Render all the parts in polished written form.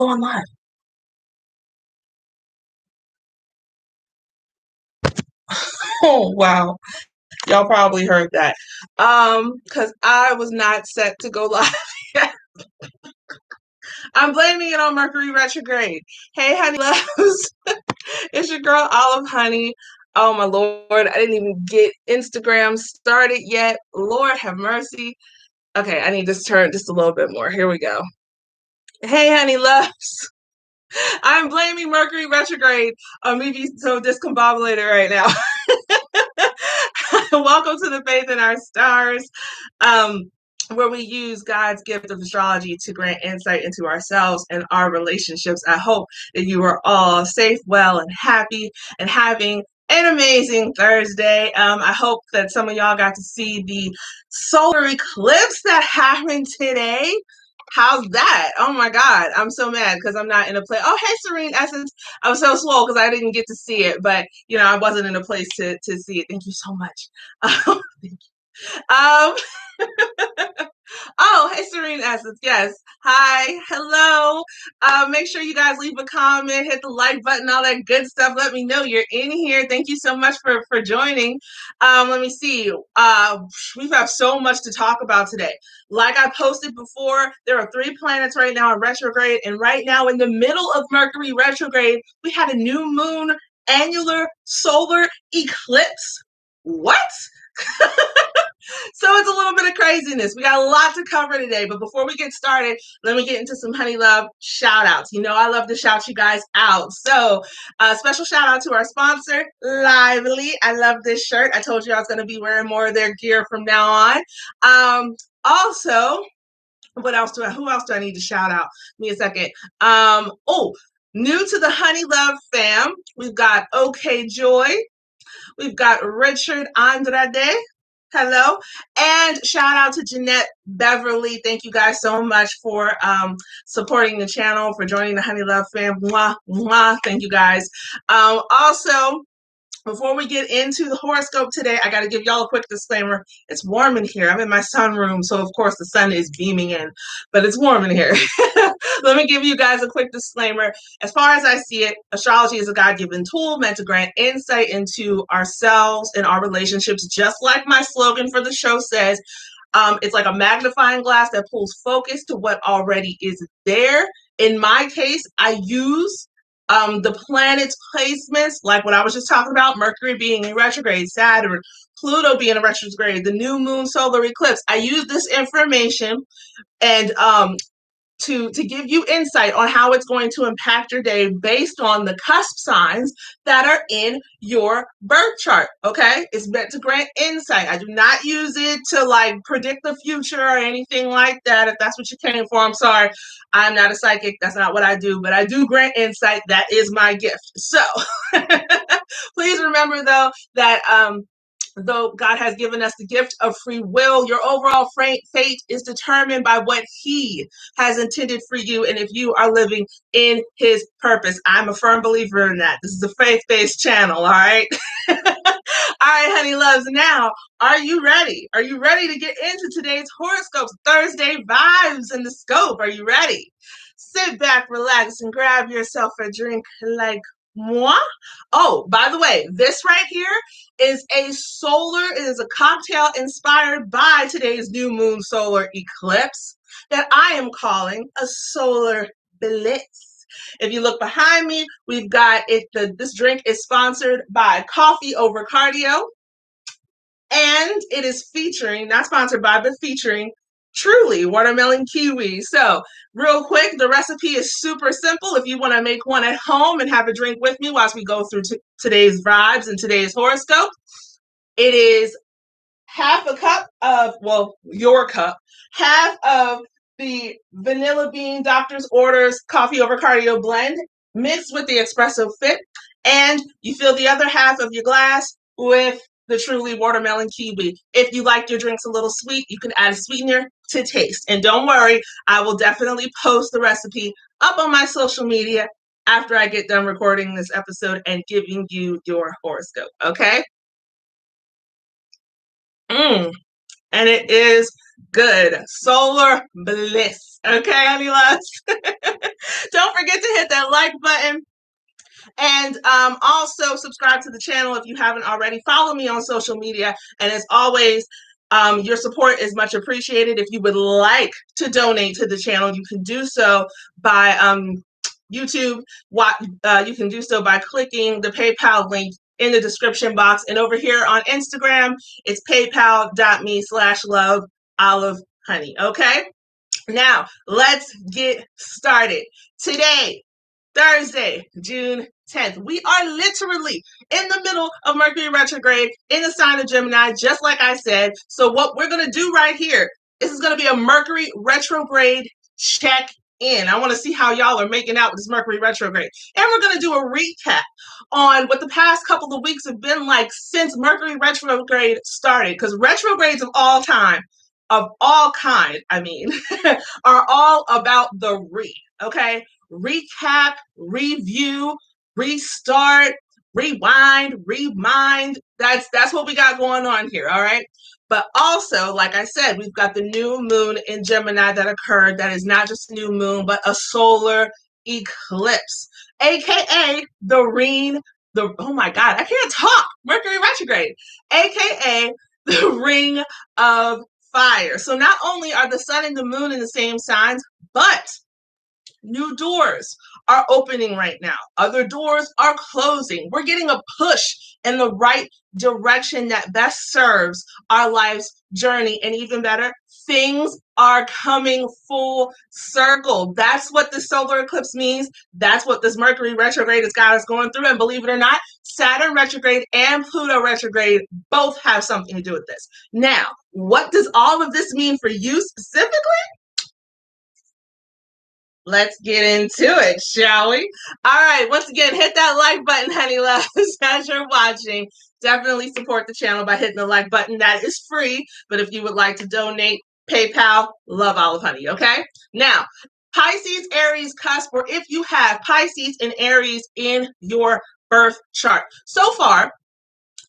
Going live. Oh wow. Y'all probably heard that. Because I was not set to go live yet. I'm blaming it on Mercury retrograde. Hey honey loves. It's your girl Olive Honey. Oh my lord, I didn't even get Instagram started yet. Lord have mercy. Okay, I need to turn just a little bit more. Here we go. Hey honey loves. I'm blaming Mercury retrograde on me being so discombobulated right now. Welcome to the Faith in Our Stars, where we use God's gift of astrology to grant insight into ourselves and our relationships. I hope that you are all safe, well, and happy and having an amazing Thursday. I hope that some of y'all got to see the solar eclipse that happened today. How's that? Oh my God. I'm so mad because I'm not in a place. Oh, hey, Serene Essence. I was so slow because I didn't get to see it, but I wasn't in a place to see it. Thank you so much. Thank you. Um, Oh, hey, Serene Essence. Yes. Hi. Hello. Make sure you guys leave a comment, hit the like button, all that good stuff. Let me know you're in here. Thank you so much for joining. Let me see. We have so much to talk about today. Like I posted before, there are 3 planets right now in retrograde. And right now, in the middle of Mercury retrograde, we had a new moon annular solar eclipse. What? So it's a little bit of craziness. We got a lot to cover today, but before we get started, let me get into some honey love shout outs. I love to shout you guys out. So special shout out to our sponsor, Lively. I love this shirt. I told you I was going to be wearing more of their gear from now on. Also, who else do I need to shout out? Give me a second. New to the honey love fam, we've got OK Joy. We've got Richard Andrade. Hello. And shout out to Jeanette Beverly. Thank you guys so much for supporting the channel, for joining the Honey Love fam. Mwah, mwah. Thank you guys. Also, before we get into the horoscope today, I got to give y'all a quick disclaimer. It's warm in here. I'm in my sunroom, so of course the sun is beaming in, but it's warm in here. Let me give you guys a quick disclaimer. As far as I see it, astrology is a God-given tool meant to grant insight into ourselves and our relationships, just like my slogan for the show says. It's like a magnifying glass that pulls focus to what already is there. In my case, I use the planets' placements, like what I was just talking about, Mercury being in retrograde, Saturn, Pluto being in retrograde, the new moon solar eclipse. I use this information and to give you insight on how it's going to impact your day based on the cusp signs that are in your birth chart. Okay, it's meant to grant insight. I do not use it to predict the future or anything like that. If that's what you came for, I'm sorry. I'm not a psychic. That's not what I do, but I do grant insight. That is my gift. So please remember though that though God has given us the gift of free will, your overall fate is determined by what He has intended for you and if you are living in His purpose. I'm a firm believer in that. This is a faith-based channel, all right? All right, honey loves. Now, are you ready? Are you ready to get into today's horoscopes, Thursday vibes in the scope? Are you ready? Sit back, relax, and grab yourself a drink like moi. Oh, by the way, this right here is it is a cocktail inspired by today's new moon solar eclipse that I am calling a solar bliss. If you look behind me, we've got it. This drink is sponsored by Coffee Over Cardio, and it is featuring, not sponsored by, but featuring Truly watermelon kiwi. So real quick, the recipe is super simple. If you want to make one at home and have a drink with me whilst we go through today's vibes and today's horoscope, it is half a cup of, your cup, half of the vanilla bean doctor's orders coffee over cardio blend mixed with the espresso fit, and you fill the other half of your glass with the Truly watermelon kiwi. If you like your drinks a little sweet, you can add a sweetener to taste. And don't worry, I will definitely post the recipe up on my social media after I get done recording this episode and giving you your horoscope, okay? And it is good. Solar bliss. Okay, honey loves? Don't forget to hit that like button. And also subscribe to the channel if you haven't already. Follow me on social media. And as always, your support is much appreciated. If you would like to donate to the channel, you can do so by YouTube. You can do so by clicking the PayPal link in the description box. And over here on Instagram, it's paypal.me/love olive honey. Okay? Now, let's get started. Today, Thursday, June 10th. We are literally in the middle of Mercury retrograde in the sign of Gemini, just like I said. So what we're going to do right here, this is going to be a Mercury retrograde check-in. I want to see how y'all are making out with this Mercury retrograde. And we're going to do a recap on what the past couple of weeks have been like since Mercury retrograde started. Because retrogrades of all kind, are all about the okay? Recap, review, restart, rewind, remind. That's what we got going on here, all right? But also, like I said, we've got the new moon in Gemini that occurred. That is not just a new moon, but a solar eclipse, aka oh my God, I can't talk. Mercury retrograde, aka the ring of fire. So not only are the sun and the moon in the same signs, but new doors are opening right now. Other doors are closing. We're getting a push in the right direction that best serves our life's journey. And even better, things are coming full circle. That's what the solar eclipse means. That's what this Mercury retrograde has got us going through. And believe it or not, Saturn retrograde and Pluto retrograde both have something to do with this. Now, what does all of this mean for you specifically? Let's get into it, shall we? All right, once again, hit that like button, honey loves, as you're watching. Definitely support the channel by hitting the like button. That is free, but if you would like to donate, PayPal, love olive honey, okay? Now, Pisces, Aries, cusp, or if you have Pisces and Aries in your birth chart. So far,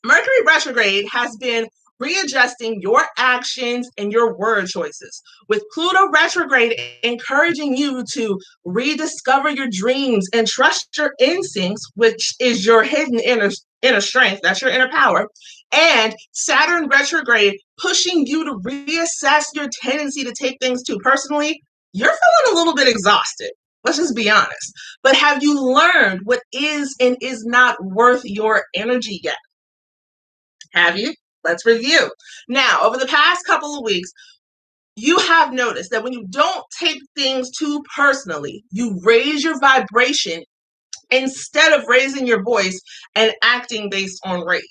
Mercury retrograde has been readjusting your actions and your word choices, with Pluto retrograde encouraging you to rediscover your dreams and trust your instincts, which is your hidden inner strength, that's your inner power, and Saturn retrograde pushing you to reassess your tendency to take things too personally. You're feeling a little bit exhausted. Let's just be honest. But have you learned what is and is not worth your energy yet? Have you? Let's review. Now, over the past couple of weeks, you have noticed that when you don't take things too personally, you raise your vibration instead of raising your voice and acting based on rage.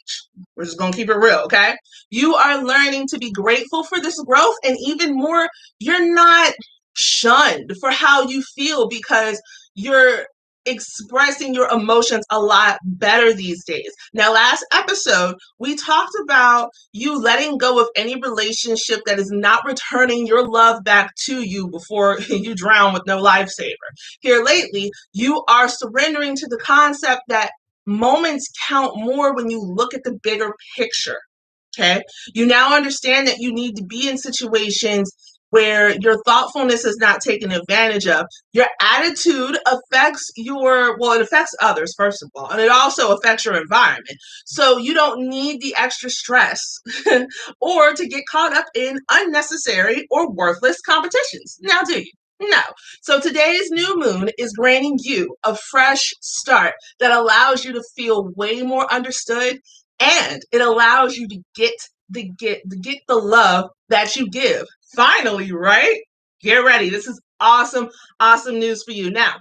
We're just going to keep it real, okay? You are learning to be grateful for this growth, and even more, you're not shunned for how you feel because you're expressing your emotions a lot better these days. Now, last episode, we talked about you letting go of any relationship that is not returning your love back to you before you drown with no lifesaver. Here lately, you are surrendering to the concept that moments count more when you look at the bigger picture. Okay. You now understand that you need to be in situations where your thoughtfulness is not taken advantage of. Your attitude affects it affects others, first of all, and it also affects your environment. So you don't need the extra stress or to get caught up in unnecessary or worthless competitions. Now, do you? No. So today's new moon is granting you a fresh start that allows you to feel way more understood, and it allows you to get the love that you give. Finally, right? Get ready. This is awesome news for you. Now,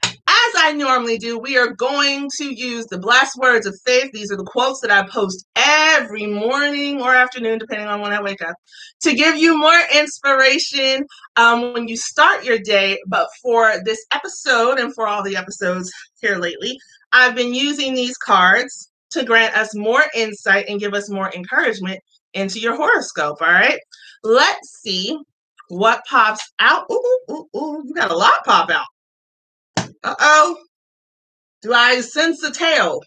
as I normally do, we are going to use the blessed words of faith. These are the quotes that I post every morning or afternoon, depending on when I wake up, to give you more inspiration when you start your day. But for this episode and for all the episodes here lately, I've been using these cards to grant us more insight and give us more encouragement into your horoscope, all right? Let's see what pops out. Ooh, you got a lot pop out. Uh-oh. Do I sense a tail?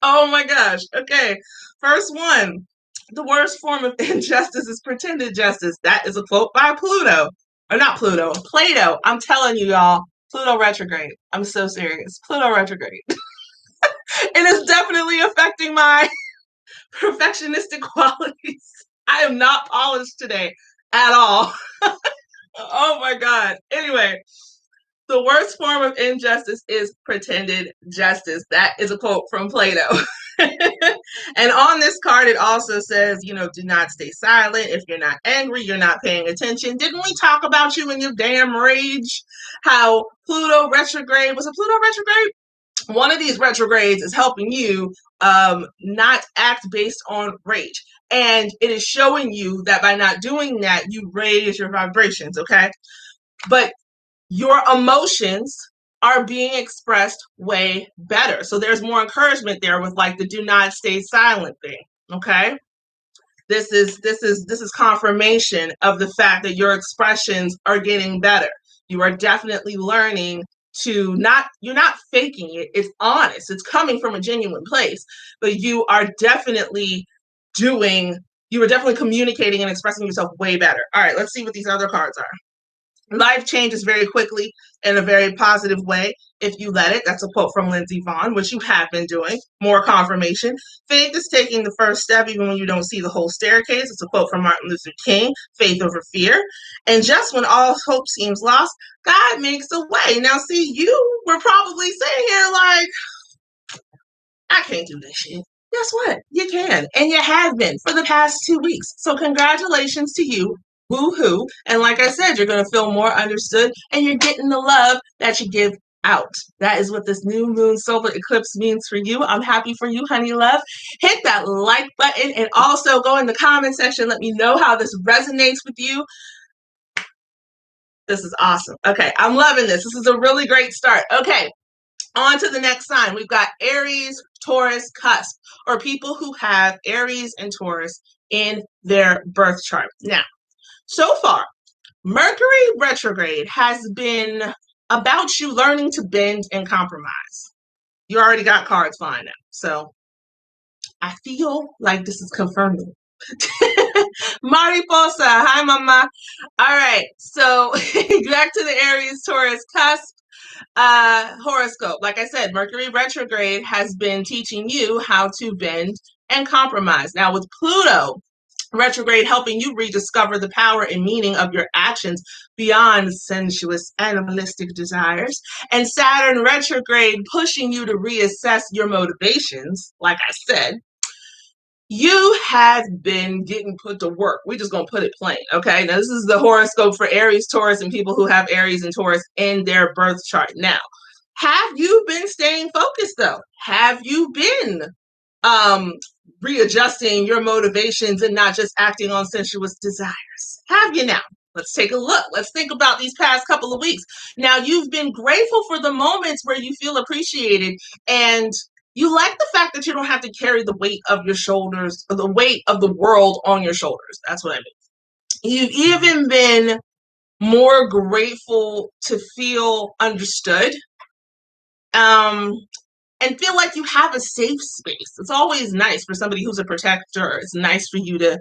Oh my gosh. Okay. First one. The worst form of injustice is pretended justice. That is a quote by Pluto. or not Pluto, Plato. I'm telling you, y'all, Pluto retrograde. I'm so serious. Pluto retrograde. It is definitely affecting my perfectionistic qualities. I am not polished today at all. Oh my God. Anyway, the worst form of injustice is pretended justice. That is a quote from Plato. And on this card, it also says, do not stay silent. If you're not angry, you're not paying attention. Didn't we talk about you in your damn rage? How Pluto retrograde, was it Pluto retrograde? One of these retrogrades is helping you not act based on rage. And it is showing you that by not doing that, you raise your vibrations, okay? But your emotions are being expressed way better. So there's more encouragement there with like the do not stay silent thing, okay? This is confirmation of the fact that your expressions are getting better. You are definitely learning to you're not faking it. It's honest. It's coming from a genuine place, but you are definitely communicating and expressing yourself way better. All right, let's see what these other cards are. Life changes very quickly in a very positive way if you let it. That's a quote from Lindsey Vonn, which you have been doing. More confirmation. Faith is taking the first step even when you don't see the whole staircase. It's a quote from Martin Luther King. Faith over fear. And just when all hope seems lost, God makes a way. Now, see, you were probably sitting here like, I can't do this shit. Guess what? You can. And you have been for the past 2 weeks. So congratulations to you. Woo-hoo. And like I said, you're going to feel more understood and you're getting the love that you give out. That is what this new moon solar eclipse means for you. I'm happy for you, honey love. Hit that like button and also go in the comment section. Let me know how this resonates with you. This is awesome. Okay, I'm loving this. This is a really great start. Okay, on to the next sign. We've got Aries, Taurus, Cusp, or people who have Aries and Taurus in their birth chart. Now, so far, Mercury retrograde has been about you learning to bend and compromise. You already got cards flying out. So I feel like this is confirming. Mariposa, hi mama. All right, so back to the Aries, Taurus, Cusp. Horoscope. Like I said, Mercury retrograde has been teaching you how to bend and compromise. Now with Pluto retrograde helping you rediscover the power and meaning of your actions beyond sensuous animalistic desires, and Saturn retrograde pushing you to reassess your motivations, like I said, you have been getting put to work. We're just going to put it plain, okay? Now, this is the horoscope for Aries, Taurus, and people who have Aries and Taurus in their birth chart. Now, have you been staying focused, though? Have you been readjusting your motivations and not just acting on sensuous desires? Have you now? Let's take a look. Let's think about these past couple of weeks. Now, you've been grateful for the moments where you feel appreciated, and you like the fact that you don't have to carry the weight of your shoulders, or the weight of the world on your shoulders. That's what I mean. You've even been more grateful to feel understood. And feel like you have a safe space. It's always nice for somebody who's a protector. It's nice for you to,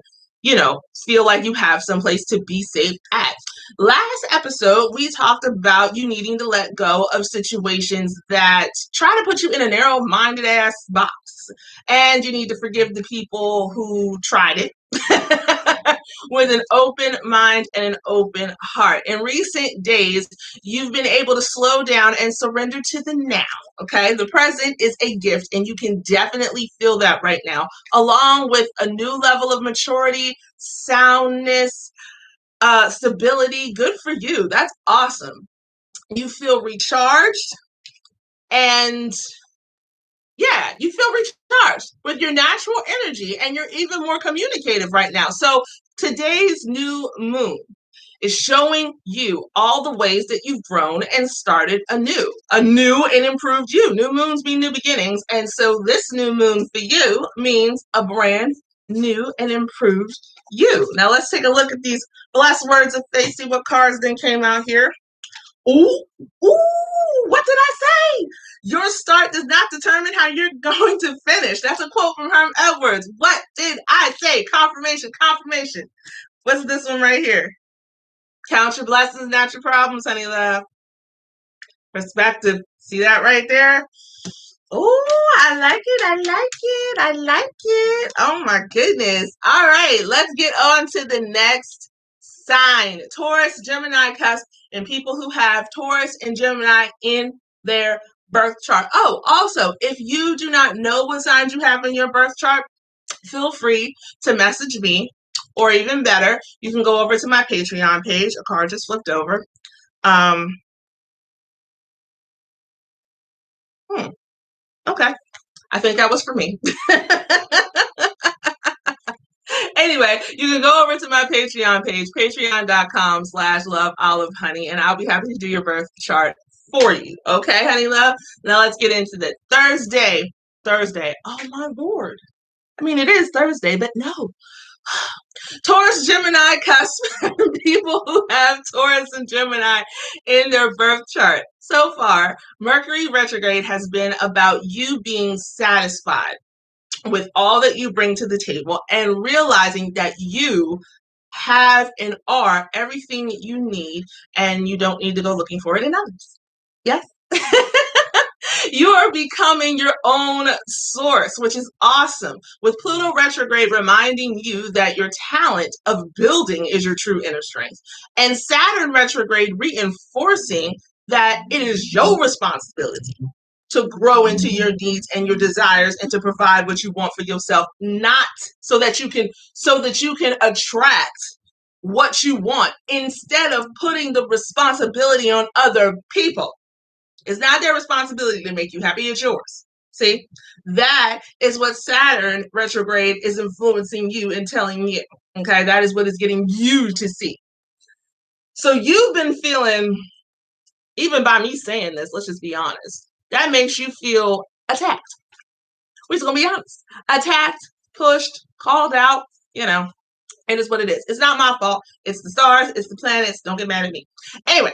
feel like you have someplace to be safe at. Last episode, we talked about you needing to let go of situations that try to put you in a narrow-minded ass box. And you need to forgive the people who tried it with an open mind and an open heart. In recent days, you've been able to slow down and surrender to the now. Okay, the present is a gift, and you can definitely feel that right now, along with a new level of maturity, soundness, stability. Good for you. That's awesome. You feel recharged, and yeah, you feel recharged with your natural energy, and you're even more communicative right now. So today's new moon is showing you all the ways that you've grown and started anew and improved you. New moons mean new beginnings. And so this new moon for you means a brand new and improved you. Now let's take a look at these blessed words of faith, see what cards then came out here. Ooh, what did I say? Your start does not determine how you're going to finish. That's a quote from Herm Edwards. What did I say? Confirmation. What's this one right here? Count your blessings, not your problems, honey love. Perspective. See that right there? Oh, I like it. I like it. I like it. Oh my goodness. All right, let's get on to the next sign. Taurus, Gemini, Cusp, and people who have Taurus and Gemini in their birth chart. Oh, also, if you do not know what signs you have in your birth chart, feel free to message me, or even better, you can go over to my Patreon page. A card just flipped over. Okay. I think that was for me. Anyway, you can go over to my Patreon page, patreon.com/loveolivehoney, and I'll be happy to do your birth chart for you. Okay, honey love? Now let's get into the Thursday. Thursday. Oh my Lord. I mean, it is Thursday, but no. Taurus, Gemini, Cusp, people who have Taurus and Gemini in their birth chart. So far, Mercury Retrograde has been about you being satisfied with all that you bring to the table and realizing that you have and are everything that you need and you don't need to go looking for it in others. Yes? You are becoming your own source, which is awesome. With Pluto retrograde reminding you that your talent of building is your true inner strength, and Saturn retrograde reinforcing that it is your responsibility to grow into your needs and your desires and to provide what you want for yourself, not so that you can attract what you want instead of putting the responsibility on other people. It's not their responsibility to make you happy, it's yours. See, that is what Saturn retrograde is influencing you and telling you. Okay, that is what is getting you to see. So you've been feeling, even by me saying this, let's just be honest, that makes you feel attacked. We're just gonna be honest. Attacked, pushed, called out, it is what it is. It's not my fault. It's the stars, it's the planets. Don't get mad at me. Anyway.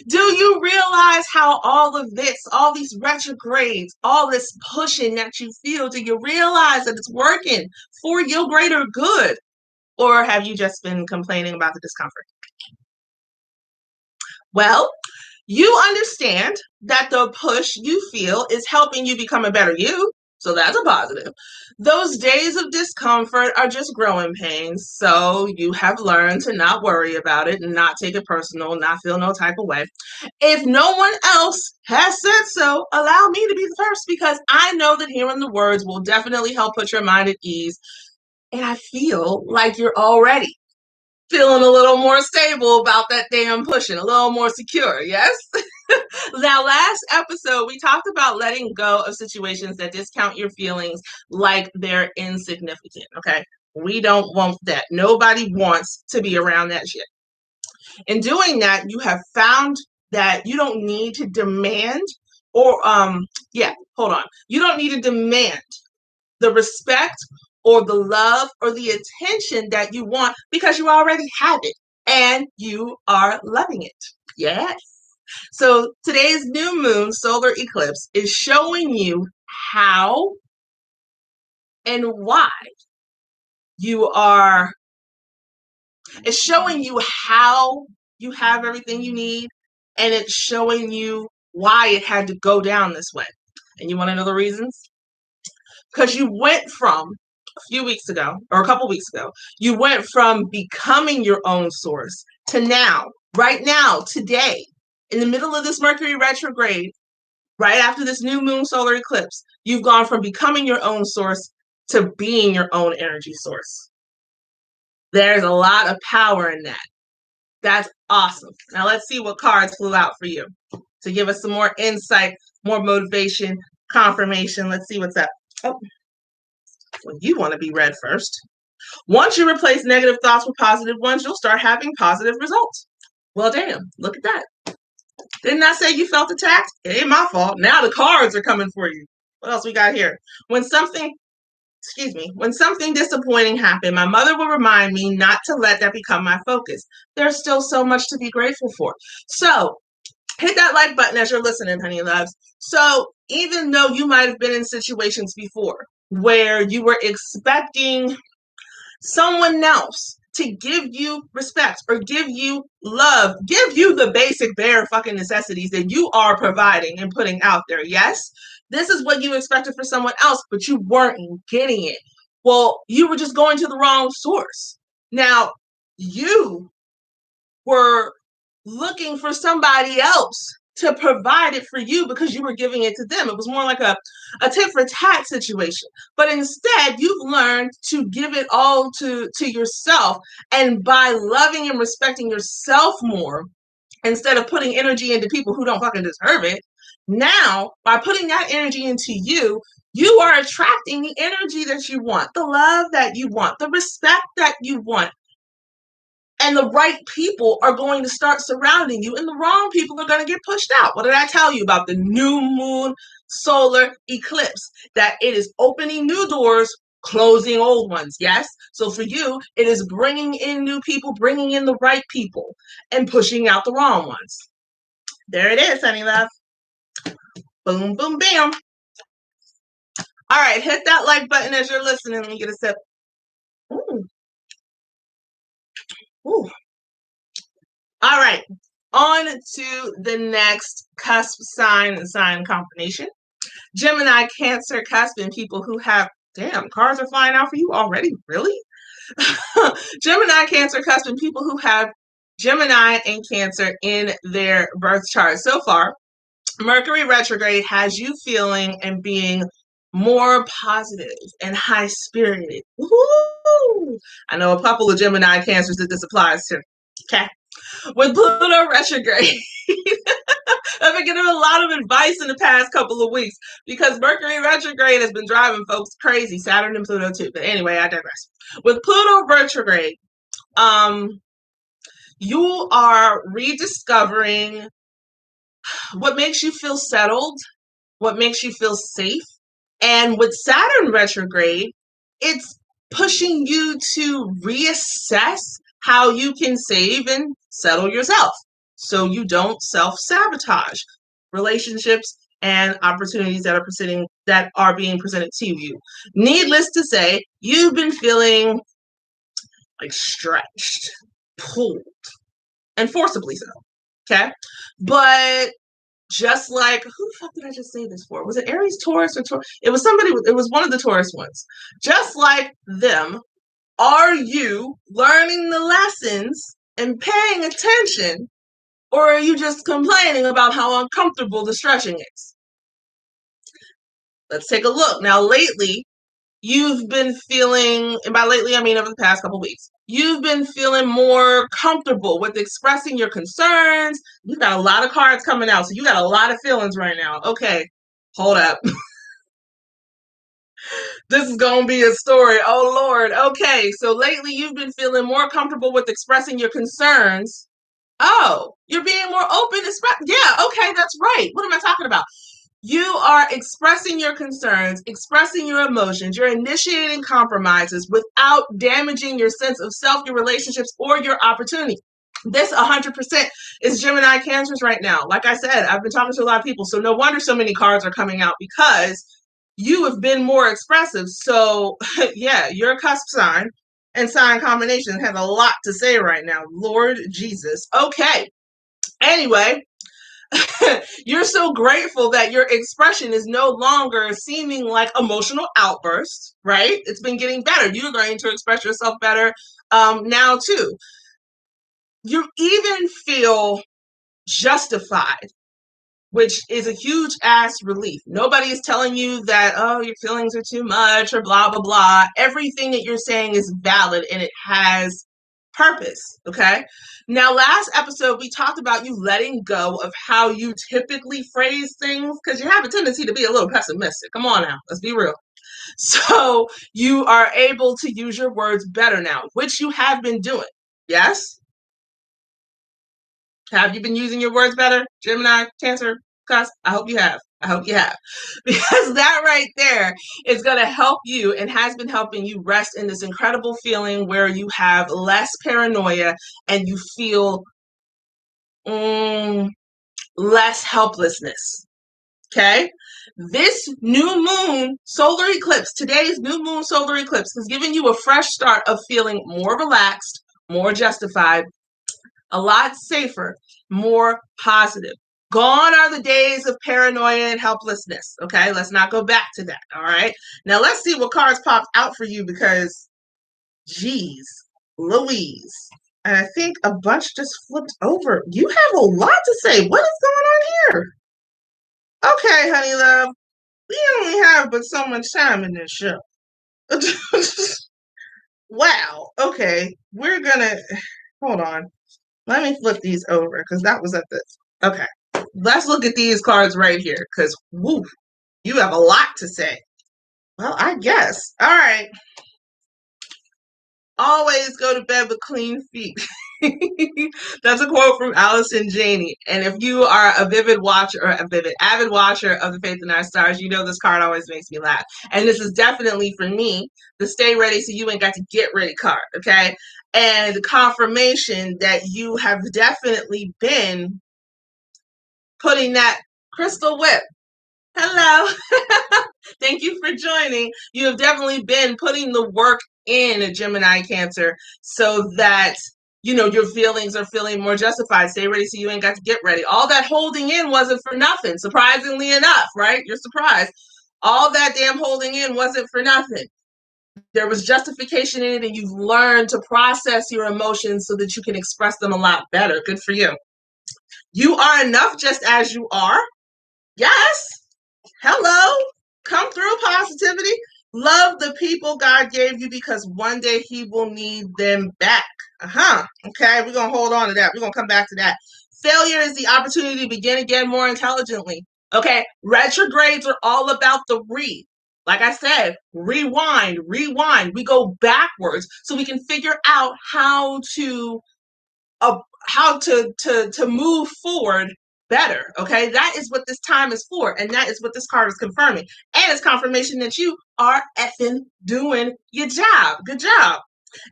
Do you realize how all of this, all these retrogrades, all this pushing that you feel, do you realize that it's working for your greater good? Or have you just been complaining about the discomfort? Well, you understand that the push you feel is helping you become a better you. So that's a positive. Those days of discomfort are just growing pains. So you have learned to not worry about it and not take it personal, not feel no type of way. If no one else has said so, allow me to be the first, because I know that hearing the words will definitely help put your mind at ease. And I feel like you're already feeling a little more stable about that damn pushing, a little more secure, yes? Now, last episode, we talked about letting go of situations that discount your feelings like they're insignificant, okay? We don't want that. Nobody wants to be around that shit. In doing that, you have found that you don't need to demand you don't need to demand the respect or the love or the attention that you want, because you already have it and you are loving it. Yes. So today's new moon solar eclipse is showing you how and why you are, it's showing you how you have everything you need, and it's showing you why it had to go down this way. And you want to know the reasons? Because you went from a few weeks ago, or a couple weeks ago, you went from becoming your own source to now, right now, today, in the middle of this Mercury retrograde, right after this new moon solar eclipse, you've gone from becoming your own source to being your own energy source. There's a lot of power in that. That's awesome. Now let's see what cards flew out for you to give us some more insight, more motivation, confirmation. Let's see what's up. Oh, well, you want to be read first. Once you replace negative thoughts with positive ones, you'll start having positive results. Well, damn, look at that. Didn't I say you felt attacked? It ain't my fault. Now the cards are coming for you. What else we got here? When something disappointing happened, my mother would remind me not to let that become my focus. There's still so much to be grateful for. So hit that like button as you're listening, honey loves. So even though you might have been in situations before where you were expecting someone else to give you respect or give you love, give you the basic bare fucking necessities that you are providing and putting out there. Yes, this is what you expected for someone else, but you weren't getting it. Well, you were just going to the wrong source. Now, you were looking for somebody else to provide it for you because you were giving it to them. It was more like a tit for tat situation. But instead, you've learned to give it all to yourself. And by loving and respecting yourself more, instead of putting energy into people who don't fucking deserve it, now by putting that energy into you, you are attracting the energy that you want, the love that you want, the respect that you want. And the right people are going to start surrounding you, and the wrong people are going to get pushed out. What did I tell you about the new moon solar eclipse? That it is opening new doors, closing old ones. Yes. So for you, it is bringing in new people, bringing in the right people, and pushing out the wrong ones. There it is, honey love. Boom, boom, bam. All right, hit that like button as you're listening. Let me get a sip. Ooh. Ooh. All right, on to the next cusp sign and sign combination. Gemini, Cancer, cusp, and people who have, damn, cards are flying out for you already? Really? Gemini, Cancer, cusp, and people who have Gemini and Cancer in their birth chart. So far, Mercury retrograde has you feeling and being more positive and high-spirited. Woo-hoo! I know a couple of Gemini Cancers that this applies to. Okay. With Pluto retrograde, I've been getting a lot of advice in the past couple of weeks because Mercury retrograde has been driving folks crazy. Saturn and Pluto too. But anyway, I digress. With Pluto retrograde, you are rediscovering what makes you feel settled, what makes you feel safe. And with Saturn retrograde, it's pushing you to reassess how you can save and settle yourself so you don't self-sabotage relationships and opportunities that are being presented to you. Needless to say, you've been feeling like stretched, pulled, and forcibly so. Okay? But just like, who the fuck did I just say this for? Was it Aries, Taurus, or Taurus? It was somebody, it was one of the Taurus ones. Just like them, are you learning the lessons and paying attention, or are you just complaining about how uncomfortable the stretching is? Let's take a look. Now, lately, you've been feeling, and by lately, I mean over the past couple weeks, you've been feeling more comfortable with expressing your concerns. You got a lot of cards coming out, so you got a lot of feelings right now. Okay, hold up. This is going to be a story. Oh, Lord. Okay, so lately you've been feeling more comfortable with expressing your concerns. Oh, you're being more open. Yeah, okay, that's right. What am I talking about? You are expressing your concerns, expressing your emotions. You're initiating compromises without damaging your sense of self, your relationships, or your opportunity. This 100% is Gemini Cancers right now. Like I said, I've been talking to a lot of people, so no wonder so many cards are coming out because you have been more expressive. So, yeah, your cusp sign and sign combination has a lot to say right now. Lord Jesus. Okay. Anyway, you're so grateful that your expression is no longer seeming like emotional outbursts, right? It's been getting better. You're learning to express yourself better now too. You even feel justified, which is a huge ass relief. Nobody is telling you that, oh, your feelings are too much or blah, blah, blah. Everything that you're saying is valid and it has purpose, okay? Now, last episode, we talked about you letting go of how you typically phrase things because you have a tendency to be a little pessimistic. Come on now, let's be real. So you are able to use your words better now, which you have been doing. Yes? Have you been using your words better, Gemini, Cancer, Cusp? I hope you have. I hope you have. Because that right there is going to help you and has been helping you rest in this incredible feeling where you have less paranoia and you feel less helplessness. Okay? This new moon solar eclipse, today's new moon solar eclipse, has given you a fresh start of feeling more relaxed, more justified, a lot safer, more positive. Gone are the days of paranoia and helplessness. Okay, let's not go back to that. All right. Now let's see what cards popped out for you because, geez, Louise. And I think a bunch just flipped over. You have a lot to say. What is going on here? Okay, honey love. We only have but so much time in this show. Wow. Okay. We're gonna hold on. Let me flip these over because that was at the okay. Let's look at these cards right here because woo, you have a lot to say. Well, I guess. All right. Always go to bed with clean feet. That's a quote from Allison Janney. And if you are a avid watcher of the Faith in Our Stars, you know this card always makes me laugh. And this is definitely for me the stay ready so you ain't got to get ready card. Okay. And confirmation that you have definitely been putting that crystal whip. Hello. Thank you for joining. You have definitely been putting the work in, Gemini Cancer, so that your feelings are feeling more justified. Stay ready so you ain't got to get ready. All that holding in wasn't for nothing, surprisingly enough, right? You're surprised. All that damn holding in wasn't for nothing. There was justification in it, and you've learned to process your emotions so that you can express them a lot better. Good for you. You are enough just as you are. Yes. Hello. Come through, positivity. Love the people God gave you because one day he will need them back. Okay, we're going to hold on to that. We're going to come back to that. Failure is the opportunity to begin again more intelligently. Okay, retrogrades are all about the like I said, rewind. We go backwards so we can figure out how to move forward better. Okay, that is what this time is for, and that is what this card is confirming, and it's confirmation that you are effing doing your job. Good job.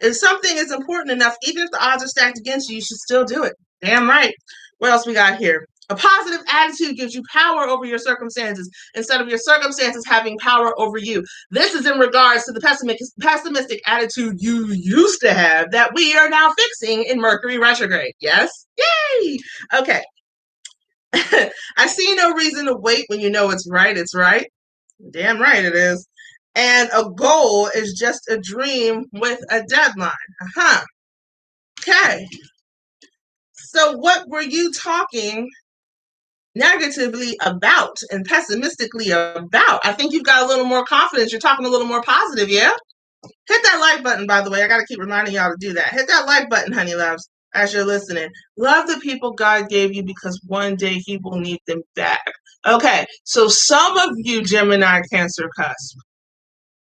If something is important enough, even if the odds are stacked against you, you should still do it. Damn right. What else we got here? A positive attitude gives you power over your circumstances instead of your circumstances having power over you. This is in regards to the pessimistic attitude you used to have that we are now fixing in Mercury retrograde. Yes? Yay! Okay. I see no reason to wait when you know it's right. It's right. Damn right it is. And a goal is just a dream with a deadline. Okay. So what were you talking negatively about and pessimistically about? I think you've got a little more confidence. You're talking a little more positive, yeah? Hit that like button, by the way. I got to keep reminding y'all to do that. Hit that like button, honey loves, as you're listening. Love the people God gave you because one day he will need them back. Okay, so some of you Gemini Cancer cusp,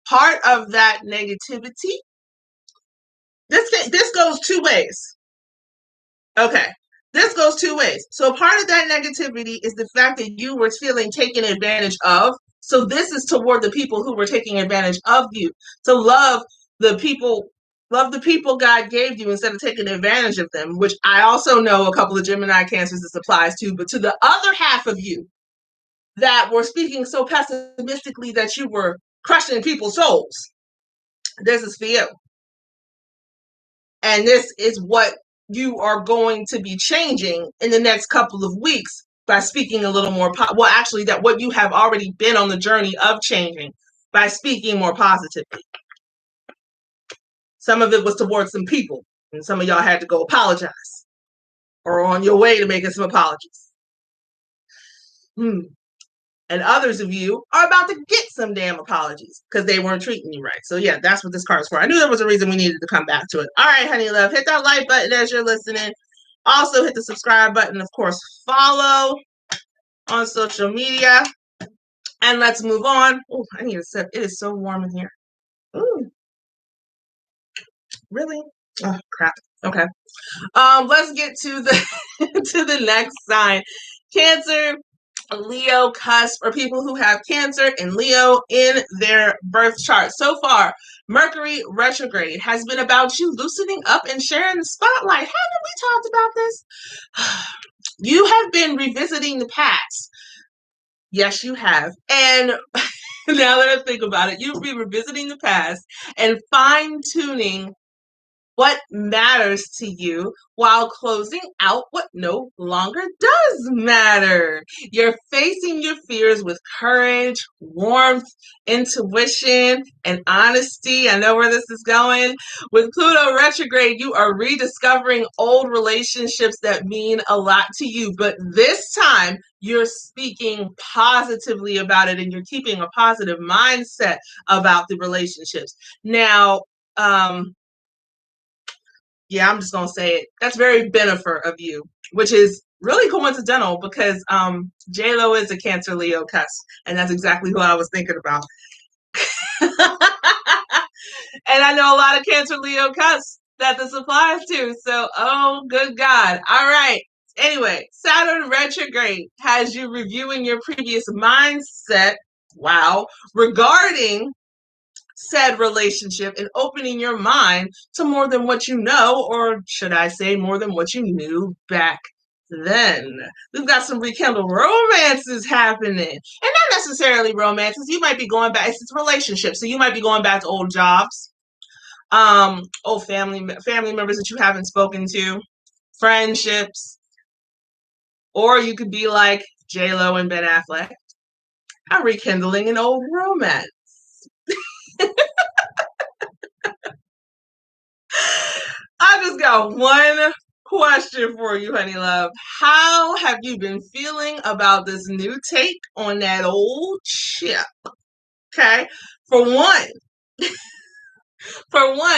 part of that negativity, this goes two ways. Okay. This goes two ways. So part of that negativity is the fact that you were feeling taken advantage of. So this is toward the people who were taking advantage of you. So love the people God gave you instead of taking advantage of them, which I also know a couple of Gemini Cancers this applies to. But to the other half of you that were speaking so pessimistically that you were crushing people's souls, this is for you. And this is what you are going to be changing in the next couple of weeks by speaking a little more that what you have already been on the journey of changing by speaking more positively. Some of it was towards some people, and some of y'all had to go apologize or on your way to making some apologies. And others of you are about to get some damn apologies because they weren't treating you right. So yeah, that's what this card's for. I knew there was a reason we needed to come back to it. All right, honey love, hit that like button as you're listening. Also hit the subscribe button. Of course, follow on social media. And let's move on. Oh, I need a sip. It is so warm in here. Ooh. Really? Oh, crap. Okay. Let's get to the to the next sign. Cancer, Leo, cusp, or people who have Cancer and Leo in their birth chart. So far, Mercury retrograde has been about you loosening up and sharing the spotlight. Haven't we talked about this? You have been revisiting the past. Yes, you have. And now that I think about it, you've been revisiting the past and fine-tuning what matters to you while closing out what no longer does matter. You're facing your fears with courage, warmth, intuition, and honesty. I know where this is going. With Pluto retrograde, you are rediscovering old relationships that mean a lot to you, but this time you're speaking positively about it and you're keeping a positive mindset about the relationships. Now, yeah, I'm just gonna say it. That's very Bennifer of you, which is really coincidental because J Lo is a Cancer Leo cusp, and that's exactly who I was thinking about. And I know a lot of Cancer Leo cusps that this applies to. So, oh, good God! All right. Anyway, Saturn retrograde has you reviewing your previous mindset. Wow, regarding said relationship and opening your mind to more than what you know, or should I say, more than what you knew back then. We've got some rekindled romances happening, and not necessarily romances. You might be going back. It's relationships, so you might be going back to old jobs, old family members that you haven't spoken to, friendships, or you could be like J Lo and Ben Affleck, I'm rekindling an old romance. I just got one question for you, honey love. How have you been feeling about this new take on that old ship? Okay. For one,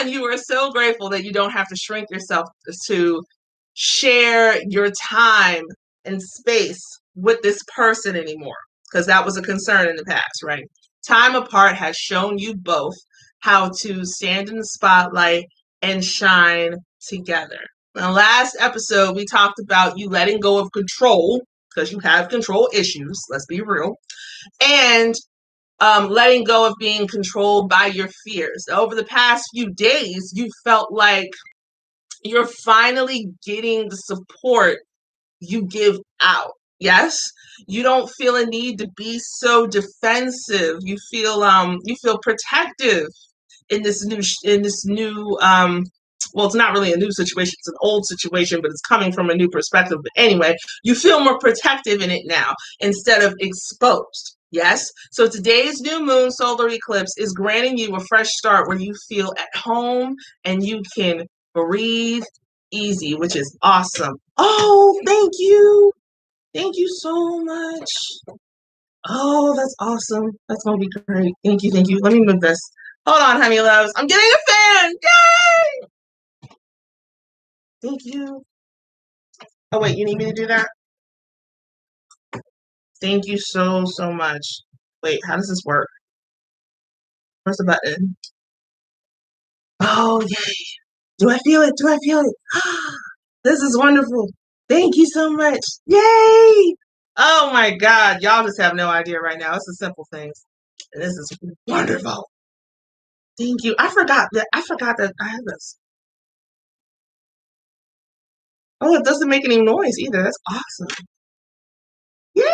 you are so grateful that you don't have to shrink yourself to share your time and space with this person anymore, because that was a concern in the past, right? Time apart has shown you both how to stand in the spotlight and shine together. In the last episode, we talked about you letting go of control, because you have control issues, let's be real, and letting go of being controlled by your fears. Over the past few days, you felt like you're finally getting the support you give out. Yes, you don't feel a need to be so defensive. You feel protective in this new well, it's not really a new situation, it's an old situation, but it's coming from a new perspective. But anyway, you feel more protective in it now instead of exposed. Yes, so today's new moon solar eclipse is granting you a fresh start where you feel at home and you can breathe easy, which is awesome. Oh, thank you so much. Oh, that's awesome. That's gonna be great. Thank you. Let me move this. Hold on, honey loves. I'm getting a fan. Yay! Thank you. Oh wait, you need me to do that? Thank you so much. Wait, how does this work? Where's the button? Oh yay. Do I feel it? Do I feel it? This is wonderful. Thank you so much. Yay! Oh my God. Y'all just have no idea right now. It's the simple things. And this is wonderful. Thank you. I forgot that I have this. Oh, it doesn't make any noise either. That's awesome. Yay!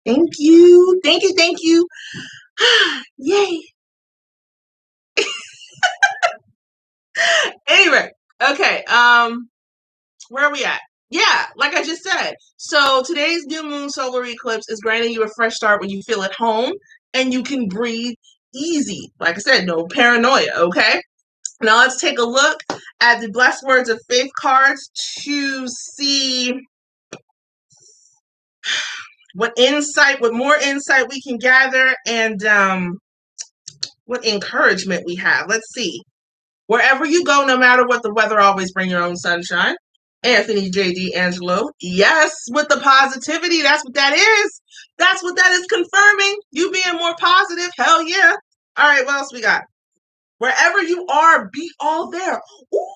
Thank you. Thank you. Yay. Anyway, okay. Where are we at? Yeah, like I just said. So today's new moon solar eclipse is granting you a fresh start when you feel at home and you can breathe easy. Like I said, no paranoia, okay? Now let's take a look at the Blessed Words of Faith cards to see what more insight we can gather, and what encouragement we have. Let's see. Wherever you go, no matter what the weather, always bring your own sunshine. Anthony J.D. Angelo. Yes, with the positivity. That's what that is. That's what that is confirming. You being more positive. Hell yeah. All right, what else we got? Wherever you are, be all there. Ooh,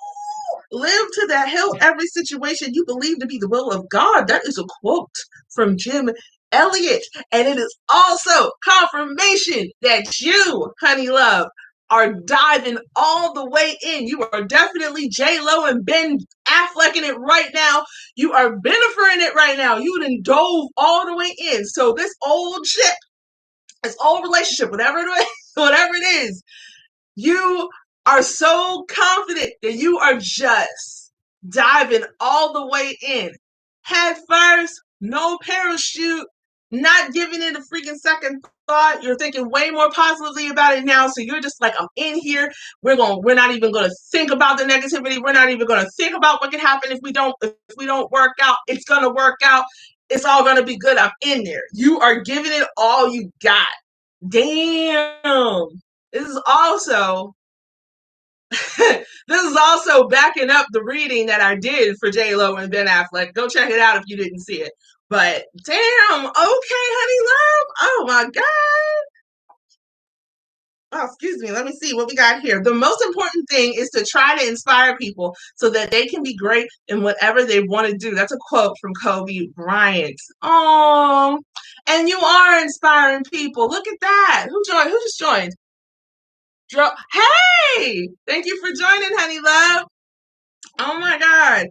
live to the hill every situation you believe to be the will of God. That is a quote from Jim Elliott. And it is also confirmation that you, honey love, are diving all the way in. You are definitely J-Lo and Ben Affleck in it right now. You are Bennifer in it right now. You done dove all the way in. So this old ship, this old relationship, whatever it is, you are so confident that you are just diving all the way in, head first, no parachute, not giving it a freaking second thought. You're thinking way more positively about it now. So you're just like, I'm in here. We're not even gonna think about the negativity. We're not even gonna think about what can happen if we don't work out. It's gonna work out. It's all gonna be good. I'm in there. You are giving it all you got. Damn. This is also this is also backing up the reading that I did for J-Lo and Ben Affleck. Go check it out if you didn't see it. But damn, okay, honey love. Oh my God. Oh, excuse me. Let me see what we got here. The most important thing is to try to inspire people so that they can be great in whatever they want to do. That's a quote from Kobe Bryant. Oh, and you are inspiring people. Look at that. Who joined? Who just joined? Hey, thank you for joining, honey love. Oh my God.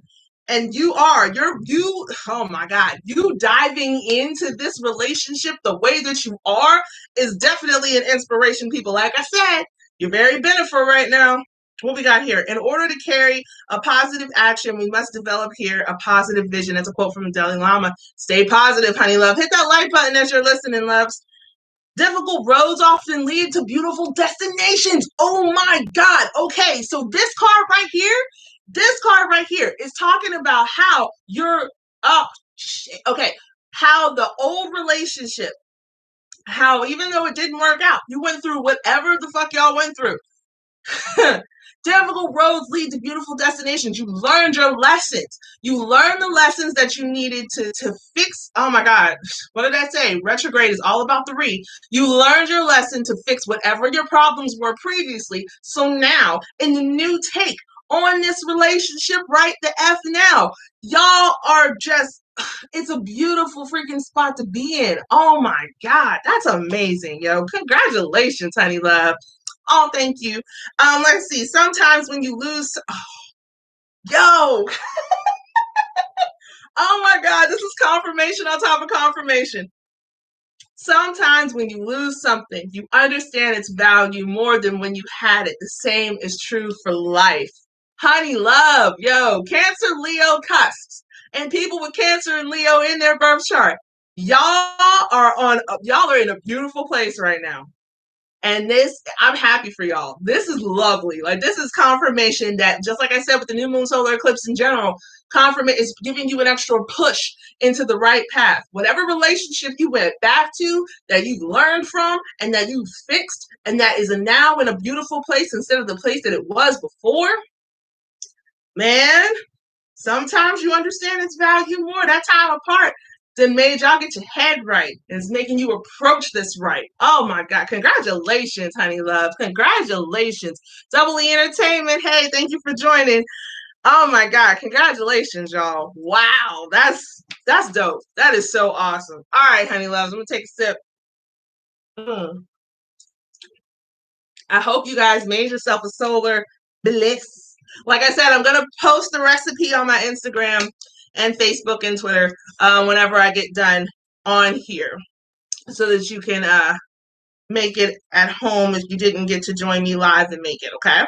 And oh my God, you diving into this relationship the way that you are is definitely an inspiration, people. Like I said, you're very beneficial right now. What we got here? In order to carry a positive action, we must develop here a positive vision. That's a quote from the Dalai Lama. Stay positive, honey love. Hit that like button as you're listening, loves. Difficult roads often lead to beautiful destinations. Oh my God. Okay, so this card right here is talking about how how the old relationship, how even though it didn't work out, you went through whatever the fuck y'all went through. Difficult roads lead to beautiful destinations. You learned your lessons. You learned the lessons that you needed to fix. Oh my God. What did I say? Retrograde is all about the re. You learned your lesson to fix whatever your problems were previously. So now, in the new take on this relationship, right the F now, y'all are just, it's a beautiful freaking spot to be in. Oh my God. That's amazing, yo. Congratulations, honey love. Oh, thank you. Let's see. Sometimes when you lose, yo, oh my God, this is confirmation on top of confirmation. Sometimes when you lose something, you understand its value more than when you had it. The same is true for life. Honey love, yo, Cancer, Leo, cusps, and people with Cancer and Leo in their birth chart. Y'all are in a beautiful place right now. And this, I'm happy for y'all. This is lovely. Like, this is confirmation that, just like I said with the new moon solar eclipse in general, confirmation is giving you an extra push into the right path. Whatever relationship you went back to, that you learned from, and that you fixed, and that is now in a beautiful place instead of the place that it was before, man, sometimes you understand its value more. That time apart then made y'all get your head right. It's making you approach this right. Oh my God. Congratulations, honey love. Congratulations. Double E Entertainment. Hey, thank you for joining. Oh my God. Congratulations, y'all. Wow. That's dope. That is so awesome. All right, honey loves. I'm gonna take a sip. I hope you guys made yourself a solar bliss. Like I said, I'm going to post the recipe on my Instagram and Facebook and Twitter whenever I get done on here so that you can make it at home if you didn't get to join me live and make it, okay?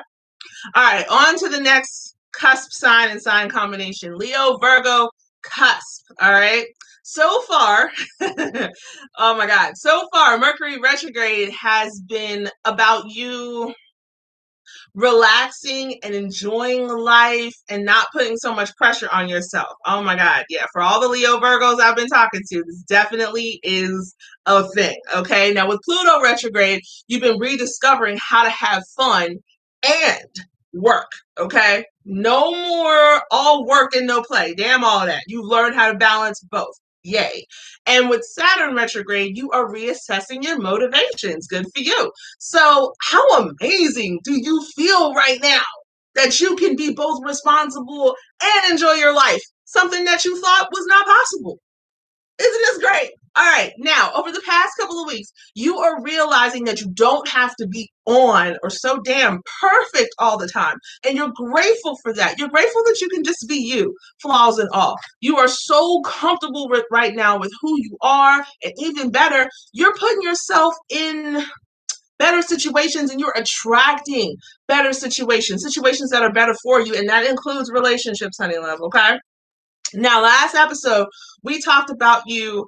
All right, on to the next cusp sign and sign combination. Leo, Virgo, cusp, all right? So far, oh my God, so far, Mercury Retrograde has been about you relaxing and enjoying life and not putting so much pressure on yourself. Oh my God. Yeah. For all the Leo Virgos I've been talking to, this definitely is a thing. Okay. Now with Pluto retrograde, you've been rediscovering how to have fun and work. Okay. No more all work and no play. Damn all that. You've learned how to balance both. Yay. And with Saturn retrograde, you are reassessing your motivations. Good for you. So, how amazing do you feel right now that you can be both responsible and enjoy your life? Something that you thought was not possible. Isn't this great? All right, now, over the past couple of weeks, you are realizing that you don't have to be on or so damn perfect all the time. And you're grateful for that. You're grateful that you can just be you, flaws and all. You are so comfortable with right now with who you are. And even better, you're putting yourself in better situations, and you're attracting better situations that are better for you. And that includes relationships, honey love. Okay. Now, last episode, we talked about you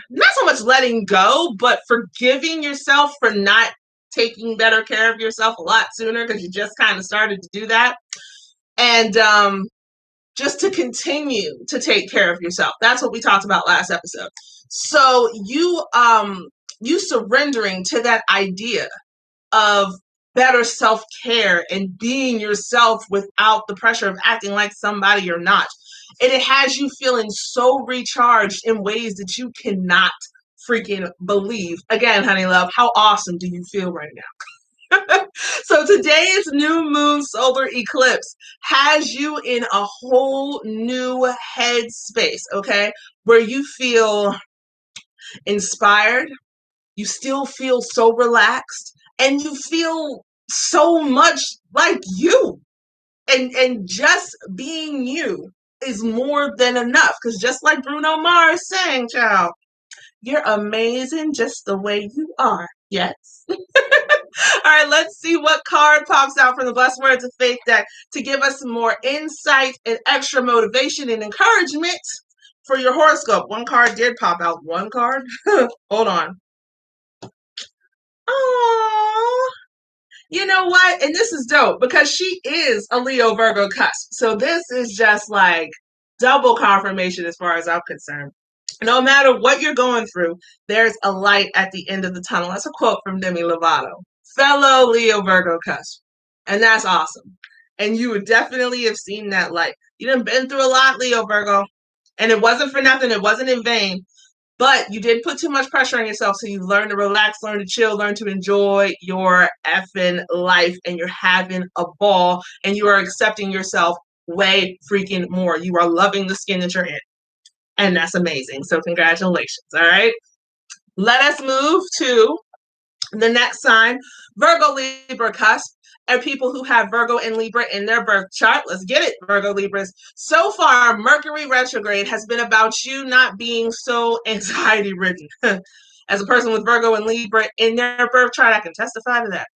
not so much letting go, but forgiving yourself for not taking better care of yourself a lot sooner because you just kind of started to do that. And just to continue to take care of yourself. That's what we talked about last episode. So you surrendering to that idea of better self-care and being yourself without the pressure of acting like somebody you're not. And it has you feeling so recharged in ways that you cannot freaking believe. Again, honey love, how awesome do you feel right now? So today's new moon solar eclipse has you in a whole new headspace, okay? Where you feel inspired, you still feel so relaxed, and you feel so much like you. And just being you is more than enough. Because just like Bruno Mars sang, child, you're amazing just the way you are. Yes. All right, let's see what card pops out from the Blessed Words of Faith deck to give us some more insight and extra motivation and encouragement for your horoscope. One card did pop out. One card? Hold on. Oh, you know what? And this is dope because she is a Leo Virgo cusp. So this is just like double confirmation as far as I'm concerned. No matter what you're going through, there's a light at the end of the tunnel. That's a quote from Demi Lovato, fellow Leo Virgo cusp. And that's awesome. And you would definitely have seen that light. You done been through a lot, Leo Virgo. And it wasn't for nothing. It wasn't in vain. But you didn't put too much pressure on yourself, so you learn to relax, learn to chill, learn to enjoy your effing life, and you're having a ball, and you are accepting yourself way freaking more. You are loving the skin that you're in, and that's amazing. So congratulations, all right? Let us move to the next sign, Virgo Libra cusp. And people who have Virgo and Libra in their birth chart. Let's get it, Virgo Libras. So far, Mercury Retrograde has been about you not being so anxiety-ridden. As a person with Virgo and Libra in their birth chart, I can testify to that.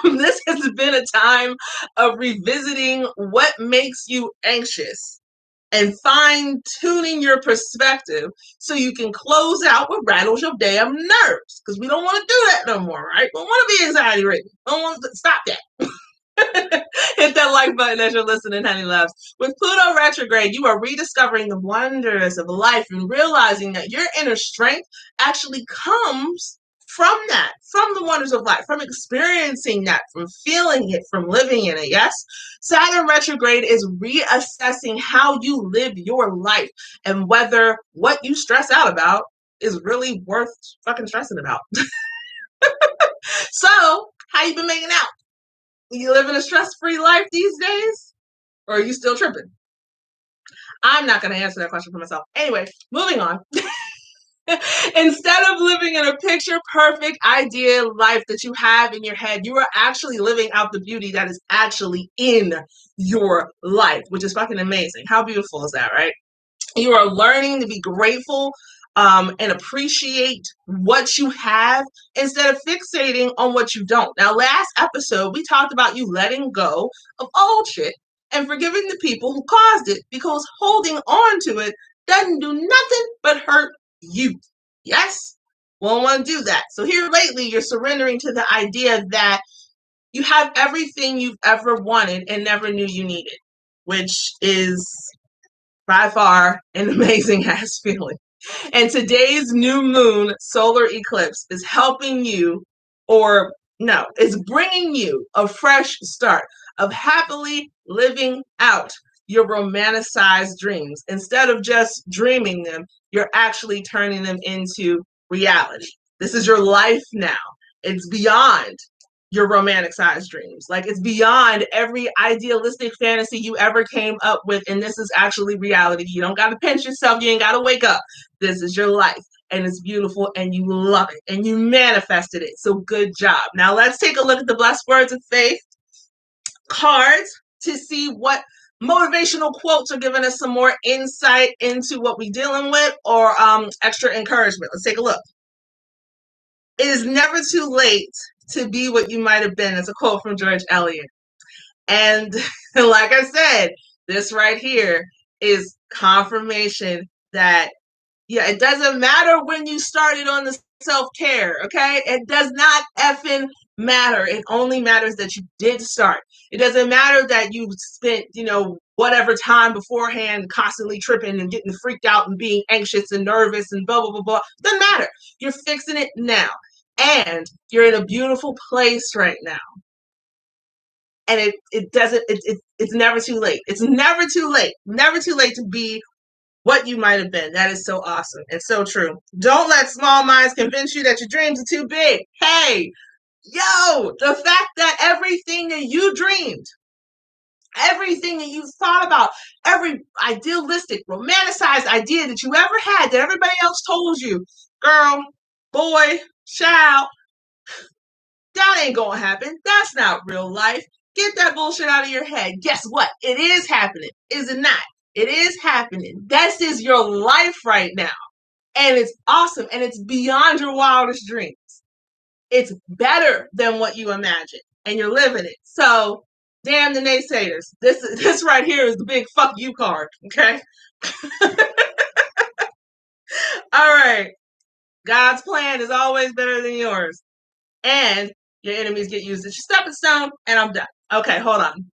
This has been a time of revisiting what makes you anxious and fine-tuning your perspective so you can close out what rattles your damn nerves. Because we don't want to do that no more, right? We don't want to be anxiety-ridden. We don't want to stop that. Hit that like button as you're listening, honey loves. With Pluto retrograde, you are rediscovering the wonders of life and realizing that your inner strength actually comes from that, from the wonders of life, from experiencing that, from feeling it, from living in it. Yes? Saturn retrograde is reassessing how you live your life and whether what you stress out about is really worth fucking stressing about. So, how you been making out? You living a stress-free life these days? Or are you still tripping? I'm not going to answer that question for myself. Anyway, moving on. Instead of living in a picture-perfect ideal life that you have in your head, you are actually living out the beauty that is actually in your life, which is fucking amazing. How beautiful is that, right? You are learning to be grateful and appreciate what you have instead of fixating on what you don't. Now, last episode, we talked about you letting go of old shit and forgiving the people who caused it because holding on to it doesn't do nothing but hurt you. Yes? We don't want to do that. So here lately, you're surrendering to the idea that you have everything you've ever wanted and never knew you needed, which is by far an amazing ass feeling. And today's new moon solar eclipse is helping you, or no, it's bringing you a fresh start of happily living out your romanticized dreams. Instead of just dreaming them, you're actually turning them into reality. This is your life now. It's beyond your romanticized dreams. Like, it's beyond every idealistic fantasy you ever came up with, and this is actually reality. You don't got to pinch yourself. You ain't got to wake up. This is your life, and it's beautiful, and you love it, and you manifested it. So good job. Now let's take a look at the Blessed Words of Faith cards to see what motivational quotes are giving us some more insight into what we're dealing with, or extra encouragement. Let's take a look. It is never too late to be what you might have been. It's a quote from George Eliot. And like I said, this right here is confirmation that, yeah, it doesn't matter when you started on the self-care, okay? It does not effing matter. It only matters that you did start. It doesn't matter that you spent, whatever time beforehand constantly tripping and getting freaked out and being anxious and nervous and blah, blah, blah, blah. Doesn't matter. You're fixing it now. And you're in a beautiful place right now. And it's never too late. It's never too late. Never too late to be what you might have been. That is so awesome. It's so true. Don't let small minds convince you that your dreams are too big. Hey, the fact that everything that you dreamed, everything that you thought about, every idealistic, romanticized idea that you ever had that everybody else told you, girl, boy, child, that ain't gonna happen. That's not real life. Get that bullshit out of your head. Guess what? It is happening. Is it not? It is happening. This is your life right now. And it's awesome. And it's beyond your wildest dreams. It's better than what you imagine. And you're living it. So, damn the naysayers. This right here is the big fuck you card. Okay? All right. God's plan is always better than yours. And your enemies get used as your stepping stone. And I'm done. Okay, hold on.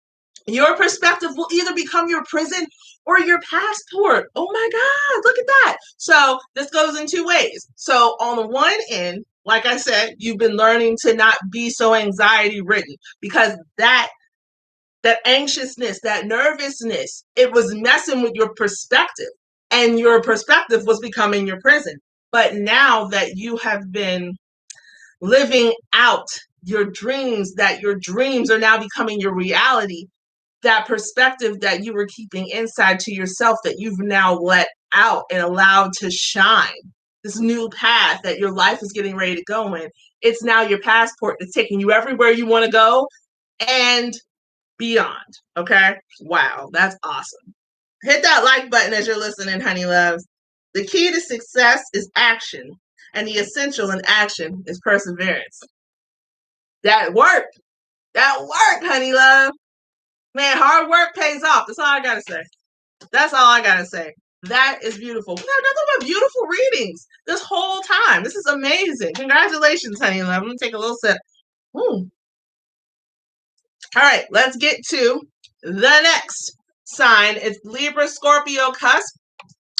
Your perspective will either become your prison or your passport. Oh my God, look at that. So this goes in two ways. So on the one end, like I said, you've been learning to not be so anxiety ridden because that anxiousness, that nervousness, it was messing with your perspective and your perspective was becoming your prison. But now that you have been living out your dreams, that your dreams are now becoming your reality, that perspective that you were keeping inside to yourself that you've now let out and allowed to shine, this new path that your life is getting ready to go in, it's now your passport that's taking you everywhere you want to go and beyond. Okay? Wow, that's awesome. Hit that like button as you're listening, honey loves. The key to success is action, and the essential in action is perseverance. That worked. That worked, honey love. Man, hard work pays off. That's all I gotta say. That's all I gotta say. That is beautiful. We got nothing but beautiful readings this whole time. This is amazing. Congratulations, honey love. Let me take a little sip. All right, let's get to the next sign. It's Libra, Scorpio, Cusp,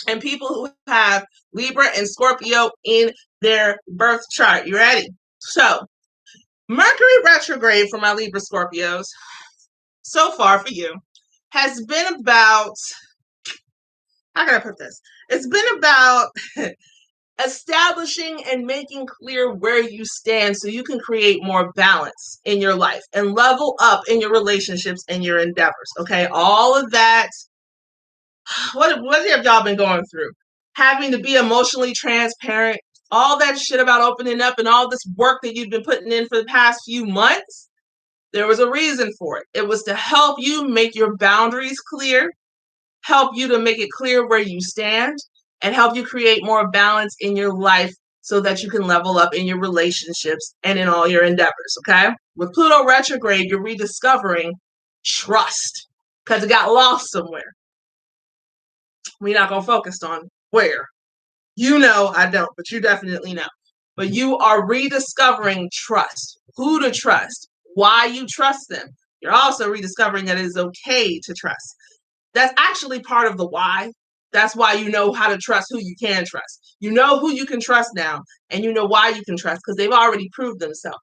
and people who have Libra and Scorpio in their birth chart. You ready? So, Mercury retrograde for my Libra Scorpios so far for you has been about, how can I put this? It's been about establishing and making clear where you stand so you can create more balance in your life and level up in your relationships and your endeavors. Okay, all of that. What have y'all been going through? Having to be emotionally transparent, all that shit about opening up and all this work that you've been putting in for the past few months. There was a reason for it. It was to help you make your boundaries clear, help you to make it clear where you stand, and help you create more balance in your life so that you can level up in your relationships and in all your endeavors, okay? With Pluto retrograde, you're rediscovering trust because it got lost somewhere. We're not going to focus on where. You know I don't, but you definitely know. But you are rediscovering trust, who to trust, why you trust them. You're also rediscovering that it is okay to trust. That's actually part of the why. That's why you know how to trust who you can trust. You know who you can trust now, and you know why you can trust because they've already proved themselves.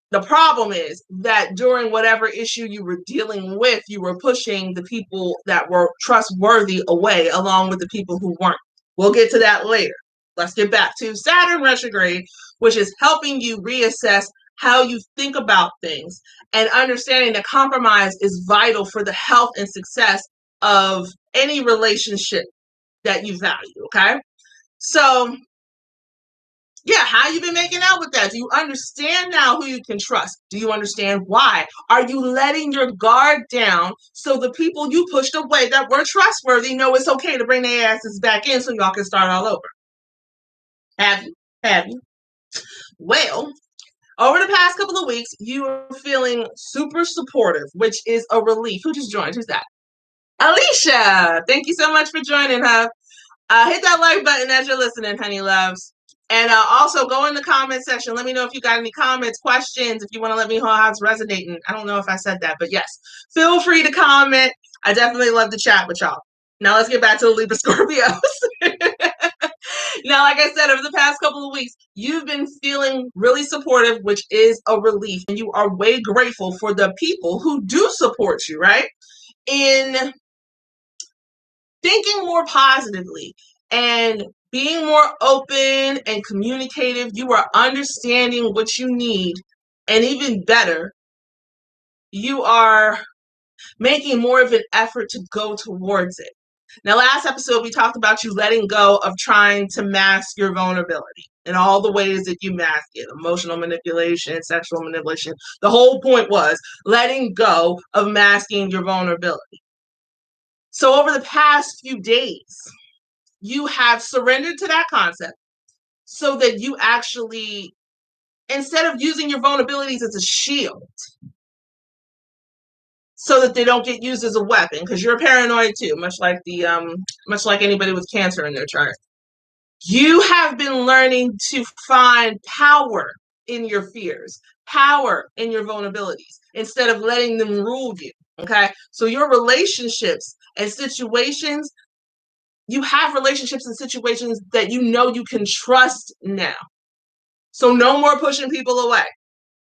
The problem is that during whatever issue you were dealing with, you were pushing the people that were trustworthy away along with the people who weren't. We'll get to that later. Let's get back to Saturn retrograde, which is helping you reassess how you think about things and understanding that compromise is vital for the health and success of any relationship that you value, okay? So, yeah, how you been making out with that? Do you understand now who you can trust? Do you understand why? Are you letting your guard down so the people you pushed away that were trustworthy know it's okay to bring their asses back in so y'all can start all over? Have you? Have you? Well, over the past couple of weeks, you are feeling super supportive, which is a relief. Who just joined? Who's that? Alicia. Thank you so much for joining, huh? Hit that like button as you're listening, honey loves. And also go in the comment section. Let me know if you got any comments, questions, if you want to let me know how it's resonating. I don't know if I said that, but yes, feel free to comment. I definitely love to chat with y'all. Now let's get back to the Libra Scorpios. Now, like I said, over the past couple of weeks, you've been feeling really supportive, which is a relief. And you are way grateful for the people who do support you, right? In thinking more positively and being more open and communicative, you are understanding what you need. And even better, you are making more of an effort to go towards it. Now, last episode, we talked about you letting go of trying to mask your vulnerability and all the ways that you mask it, emotional manipulation, sexual manipulation. The whole point was letting go of masking your vulnerability. So over the past few days, you have surrendered to that concept so that you actually, instead of using your vulnerabilities as a shield, so that they don't get used as a weapon, because you're paranoid too, much like anybody with cancer in their chart. You have been learning to find power in your fears, power in your vulnerabilities, instead of letting them rule you. Okay, so your relationships and situations, you have relationships and situations that you know you can trust now. So no more pushing people away.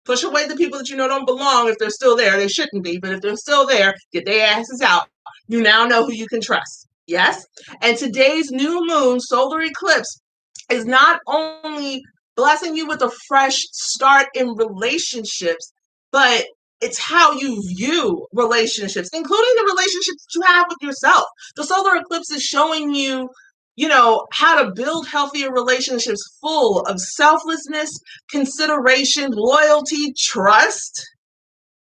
Push away the people that you know don't belong if they're still there. They shouldn't be, but if they're still there, get their asses out. You now know who you can trust. Yes? And today's new moon solar eclipse is not only blessing you with a fresh start in relationships, but it's how you view relationships, including the relationships that you have with yourself. The solar eclipse is showing you, how to build healthier relationships full of selflessness, consideration, loyalty, trust,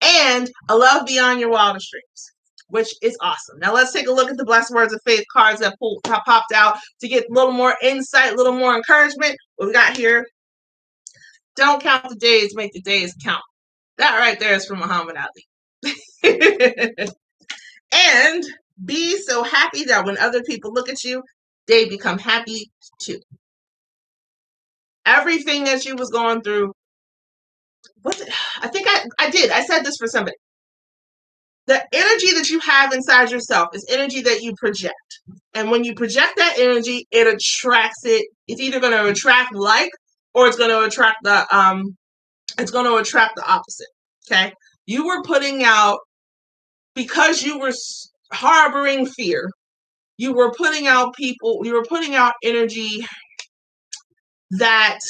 and a love beyond your wildest dreams, which is awesome. Now let's take a look at the Blessed Words of Faith cards that popped out to get a little more insight, a little more encouragement. What we got here: don't count the days, make the days count. That right there is from Muhammad Ali. And be so happy that when other people look at you, they become happy too. Everything that you was going through, I think I did. I said this for somebody. The energy that you have inside yourself is energy that you project. And when you project that energy, it attracts it. It's either going to attract like, or it's going to attract the opposite. Okay. You were putting out, because you were harboring fear, you were putting out energy that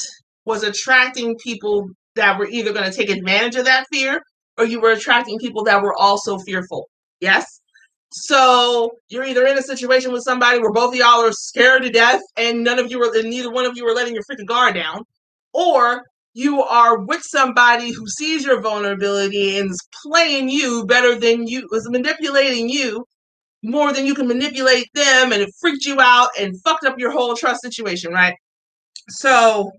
was attracting people that were either going to take advantage of that fear, or you were attracting people that were also fearful. Yes? So you're either in a situation with somebody where both of y'all are scared to death and neither one of you are letting your freaking guard down, or you are with somebody who sees your vulnerability and is playing you better than you, is manipulating you more than you can manipulate them, and it freaked you out and fucked up your whole trust situation, right? So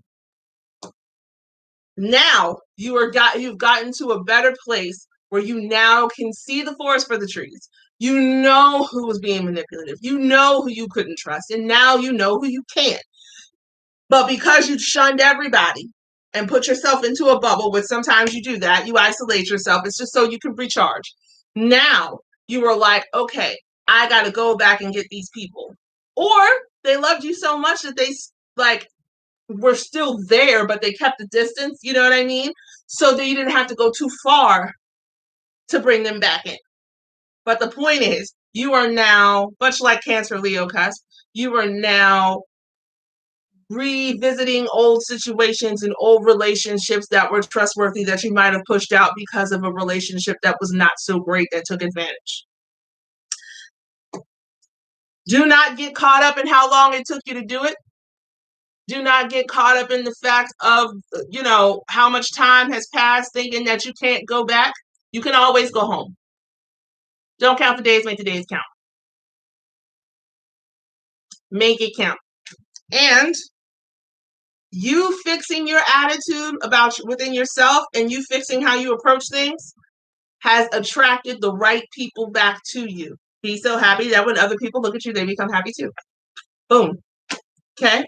now you've gotten to a better place where you now can see the forest for the trees. You know who was being manipulative. You know who you couldn't trust. And now you know who you can. But because you shunned everybody and put yourself into a bubble, which sometimes you do that, you isolate yourself. It's just so you can recharge. Now you were like, okay, I got to go back and get these people. Or they loved you so much that they were still there, but they kept the distance. You know what I mean? So that you didn't have to go too far to bring them back in. But the point is, you are now, much like Cancer, Leo, Cusp, you are now revisiting old situations and old relationships that were trustworthy that you might have pushed out because of a relationship that was not so great that took advantage. Do not get caught up in how long it took you to do it. Do not get caught up in the fact of, how much time has passed, thinking that you can't go back. You can always go home. Don't count the days, make the days count. Make it count. And you fixing your attitude about within yourself and you fixing how you approach things has attracted the right people back to you. Be so happy that when other people look at you, they become happy too. Boom. Okay.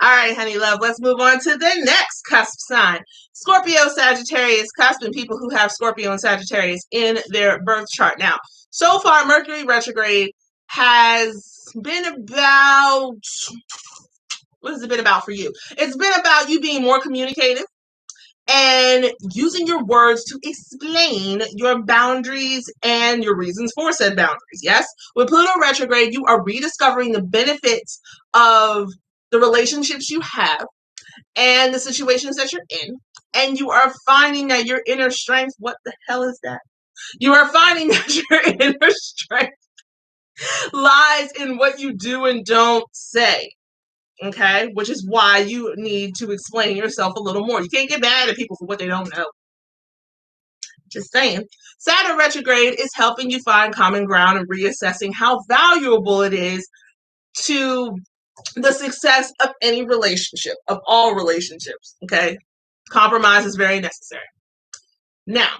All right, honey love, let's move on to the next cusp sign. Scorpio, Sagittarius, cusp, and people who have Scorpio and Sagittarius in their birth chart. Now, so far, Mercury retrograde has been about, what has it been about for you? It's been about you being more communicative and using your words to explain your boundaries and your reasons for said boundaries. Yes, with Pluto retrograde, you are rediscovering the benefits of the relationships you have and the situations that you're in, and you are finding that your inner strength, what the hell is that? You are finding that your inner strength lies in what you do and don't say. Okay, which is why you need to explain yourself a little more. You can't get mad at people for what they don't know. Just saying. Saturn retrograde is helping you find common ground and reassessing how valuable it is to the success of any relationship, of all relationships. Okay, compromise is very necessary. Now,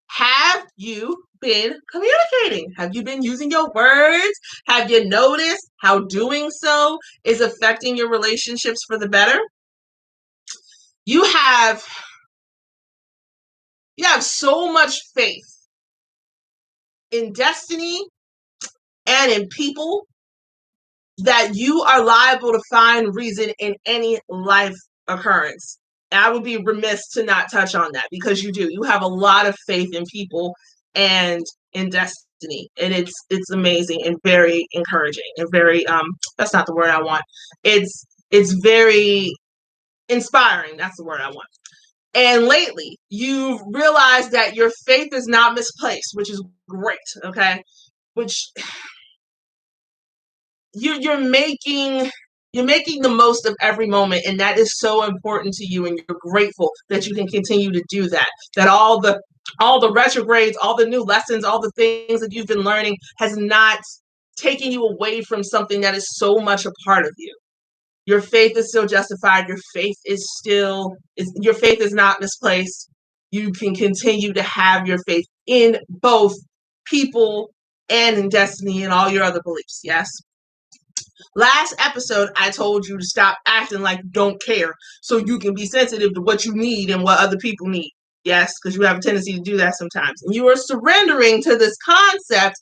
have you been communicating? Have you been using your words? Have you noticed how doing so is affecting your relationships for the better? You have so much faith in destiny and in people that you are liable to find reason in any life occurrence. And I would be remiss to not touch on that because you do. You have a lot of faith in people and in destiny. And it's amazing and very encouraging and very that's not the word I want. It's very inspiring. That's the word I want. And lately, you've realized that your faith is not misplaced, which is great, okay? Which you're making the most of every moment, and that is so important to you, and you're grateful that you can continue to do that. That all the retrogrades, all the new lessons, all the things that you've been learning has not taken you away from something that is so much a part of you. Your faith is still justified. Your faith is not misplaced. You can continue to have your faith in both people and in destiny and all your other beliefs. Yes. Last episode, I told you to stop acting like you don't care so you can be sensitive to what you need and what other people need. Yes, because you have a tendency to do that sometimes. And you are surrendering to this concept,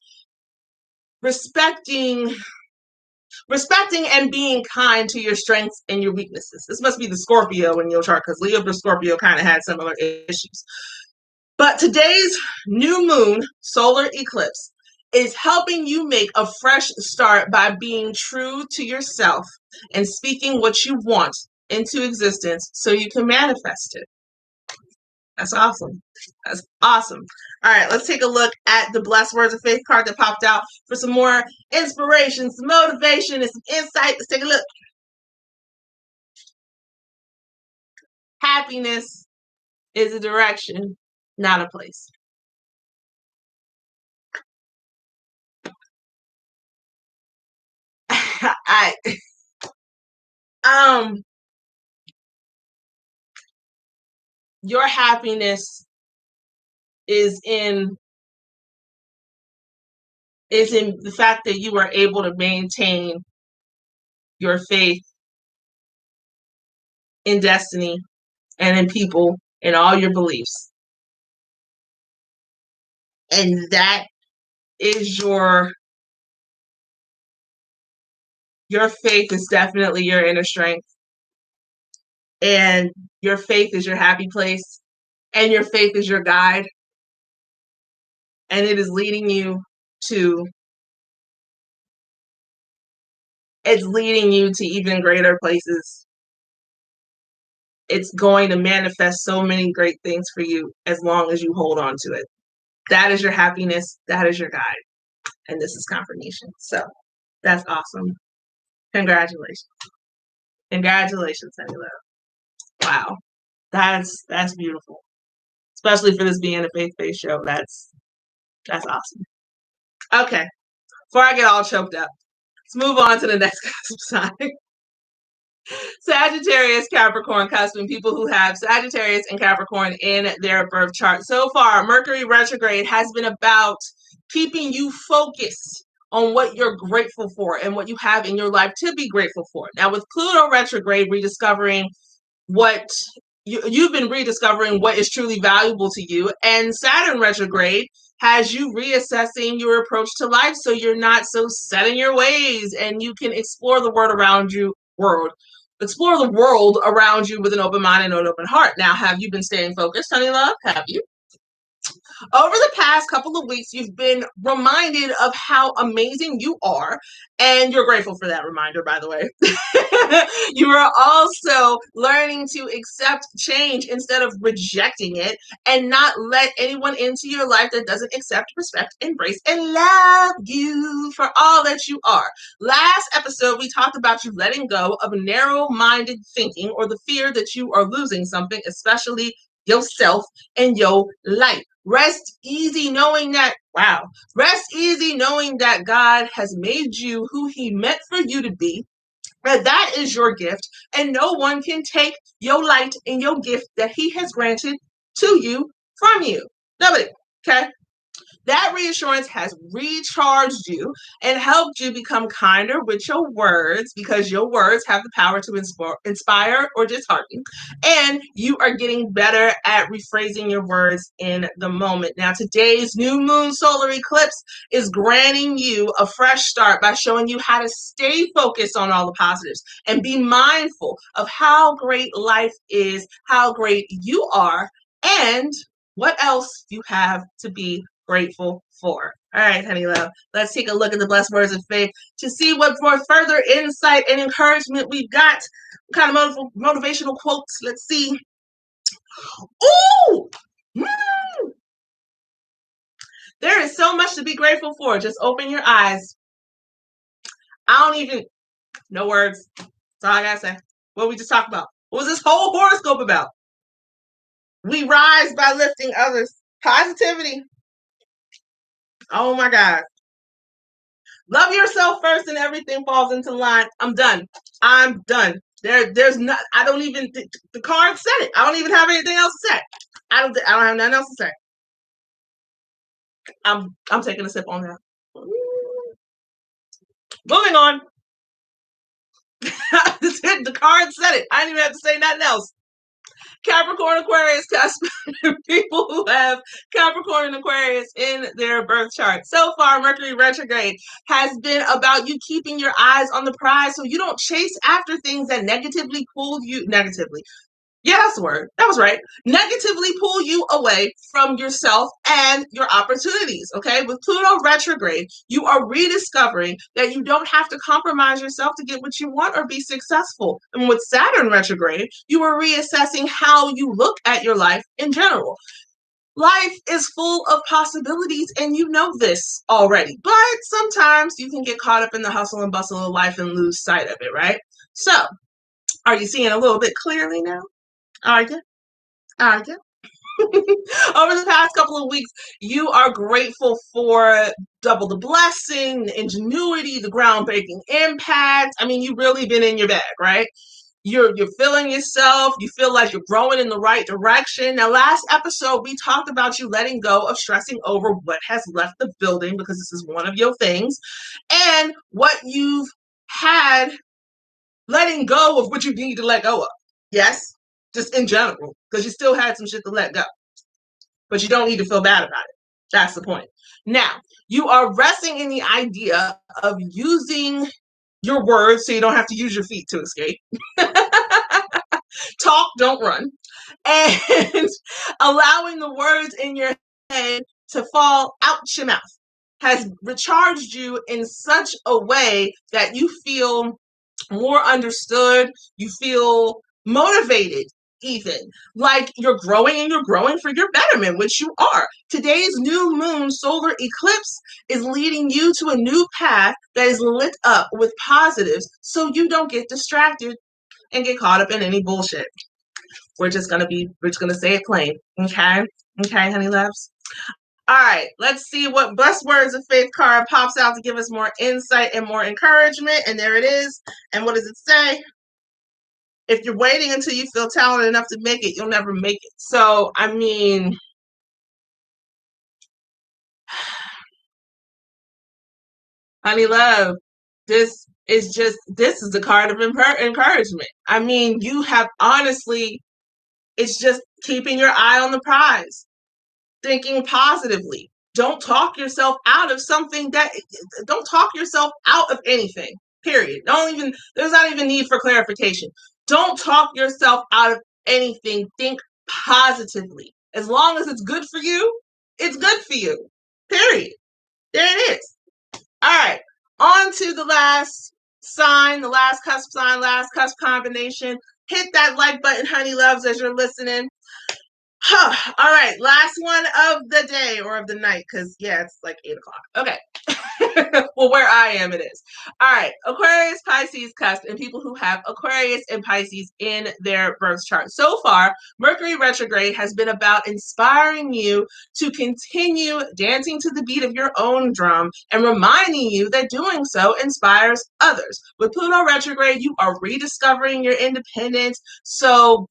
respecting and being kind to your strengths and your weaknesses. This must be the Scorpio in your chart because Leo and Scorpio kind of had similar issues. But today's new moon solar eclipse is helping you make a fresh start by being true to yourself and speaking what you want into existence so you can manifest it. That's awesome. That's awesome. All right, let's take a look at the Blessed Words of Faith card that popped out for some more inspiration, some motivation, and some insight. Let's take a look. Happiness is a direction, not a place. I your happiness is in the fact that you are able to maintain your faith in destiny and in people and all your beliefs. And that is your faith is definitely your inner strength. And your faith is your happy place. And your faith is your guide. And it is leading you to even greater places. It's going to manifest so many great things for you as long as you hold on to it. That is your happiness. That is your guide. And this is confirmation. So that's awesome. Congratulations. Congratulations, honey love. Wow. That's beautiful. Especially for this being a faith-based show. That's awesome. Okay. Before I get all choked up, let's move on to the next sign. Sagittarius, Capricorn, Cusp, and people who have Sagittarius and Capricorn in their birth chart. So far, Mercury retrograde has been about keeping you focused on what you're grateful for and what you have in your life to be grateful for. Now, with Pluto retrograde, rediscovering what you've been rediscovering what is truly valuable to you, and Saturn retrograde has you reassessing your approach to life so you're not so set in your ways and you can explore the world around you with an open mind and an open heart. Now, have you been staying focused, honey love? Have you? Over the past couple of weeks, you've been reminded of how amazing you are, and you're grateful for that reminder, by the way. You are also learning to accept change instead of rejecting it, and not let anyone into your life that doesn't accept, respect, embrace, and love you for all that you are. Last episode, we talked about you letting go of narrow-minded thinking or the fear that you are losing something, especially yourself and your life. Rest easy knowing that, God has made you who he meant for you to be. That is your gift, and no one can take your light and your gift that he has granted to you from you. Nobody. Okay? That reassurance has recharged you and helped you become kinder with your words, because your words have the power to inspire or dishearten. And you are getting better at rephrasing your words in the moment. Now, today's new moon solar eclipse is granting you a fresh start by showing you how to stay focused on all the positives and be mindful of how great life is, how great you are, and what else you have to be grateful for. All right, honey love, let's take a look at the blessed words of faith to see what more further insight and encouragement we've got. What kind of motivational quotes? Let's see. Ooh! There is so much to be grateful for. Just open your eyes. No words. That's all I gotta say. What we just talked about. What was this whole horoscope about? We rise by lifting others. Positivity. Oh my God. Love yourself first and everything falls into line. I'm done. There's not, I don't even, the card said it. I don't even have anything else to say. I don't have nothing else to say. I'm taking a sip on that. Moving on. The card said it. I didn't even have to say nothing else. Capricorn, Aquarius, Cusp, people who have Capricorn and Aquarius in their birth chart. So far, Mercury retrograde has been about you keeping your eyes on the prize so you don't chase after things that negatively pull you. Yeah, that's the word. That was right. Negatively pull you away from yourself and your opportunities. Okay. With Pluto retrograde, you are rediscovering that you don't have to compromise yourself to get what you want or be successful. And with Saturn retrograde, you are reassessing how you look at your life in general. Life is full of possibilities, and you know this already, but sometimes you can get caught up in the hustle and bustle of life and lose sight of it, right? So, are you seeing a little bit clearly now? Are you? Are you? Over the past couple of weeks, you are grateful for double the blessing, the ingenuity, the groundbreaking impact. I mean, you've really been in your bag, right? You're feeling yourself. You feel like you're growing in the right direction. Now, last episode, we talked about you letting go of stressing over what has left the building, because this is one of your things, and what you've had, letting go of what you need to let go of. Yes, just in general, because you still had some shit to let go. But you don't need to feel bad about it. That's the point. Now, you are resting in the idea of using your words so you don't have to use your feet to escape. Talk, don't run. And allowing the words in your head to fall out your mouth has recharged you in such a way that you feel more understood. You feel motivated, even like you're growing, and you're growing for your betterment, which you are. Today's new moon solar eclipse is leading you to a new path that is lit up with positives, so you don't get distracted and get caught up in any bullshit. We're just gonna say it plain. Okay, honey loves. All right, let's see what blessed words of faith card pops out to give us more insight and more encouragement. And there it is. And what does it say? if you're waiting until you feel talented enough to make it, you'll never make it. So, I mean, honey love, this is the card of encouragement. I mean, you have honestly, it's just keeping your eye on the prize, thinking positively. Don't talk yourself out of don't talk yourself out of anything, period. There's not even need for clarification. Don't talk yourself out of anything. Think positively. As long as it's good for you, it's good for you, period. There it is. All right, on to the last sign, the last cusp sign, last cusp combination. Hit that like button, honey loves, as you're listening. All right, last one of the day or of the night, because yeah, it's like 8 o'clock. Okay. Well, where I am, it is. All right, Aquarius, Pisces, cusp, and people who have Aquarius and Pisces in their birth chart. So far, Mercury Retrograde has been about inspiring you to continue dancing to the beat of your own drum and reminding you that doing so inspires others. With Pluto Retrograde, you are rediscovering your independence. So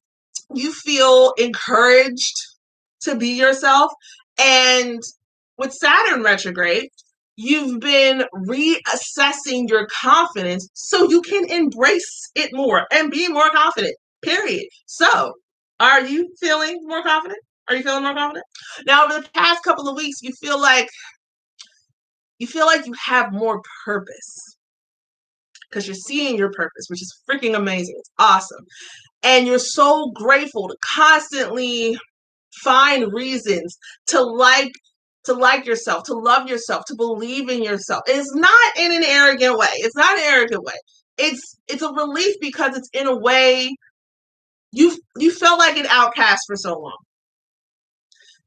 you feel encouraged to be yourself. And with Saturn retrograde, you've been reassessing your confidence so you can embrace it more and be more confident, period. So, are you feeling more confident? Are you feeling more confident? Now, over the past couple of weeks, you feel like you have more purpose because you're seeing your purpose, which is freaking amazing. It's awesome. And you're so grateful to constantly find reasons to like yourself, to love yourself, to believe in yourself. It's not in an arrogant way. It's not an arrogant way. It's a relief because it's in a way you felt like an outcast for so long.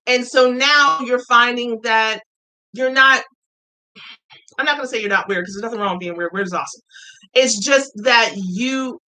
And so now you're finding that you're not, I'm not going to say you're not weird because there's nothing wrong with being weird. Weird is awesome. It's just that you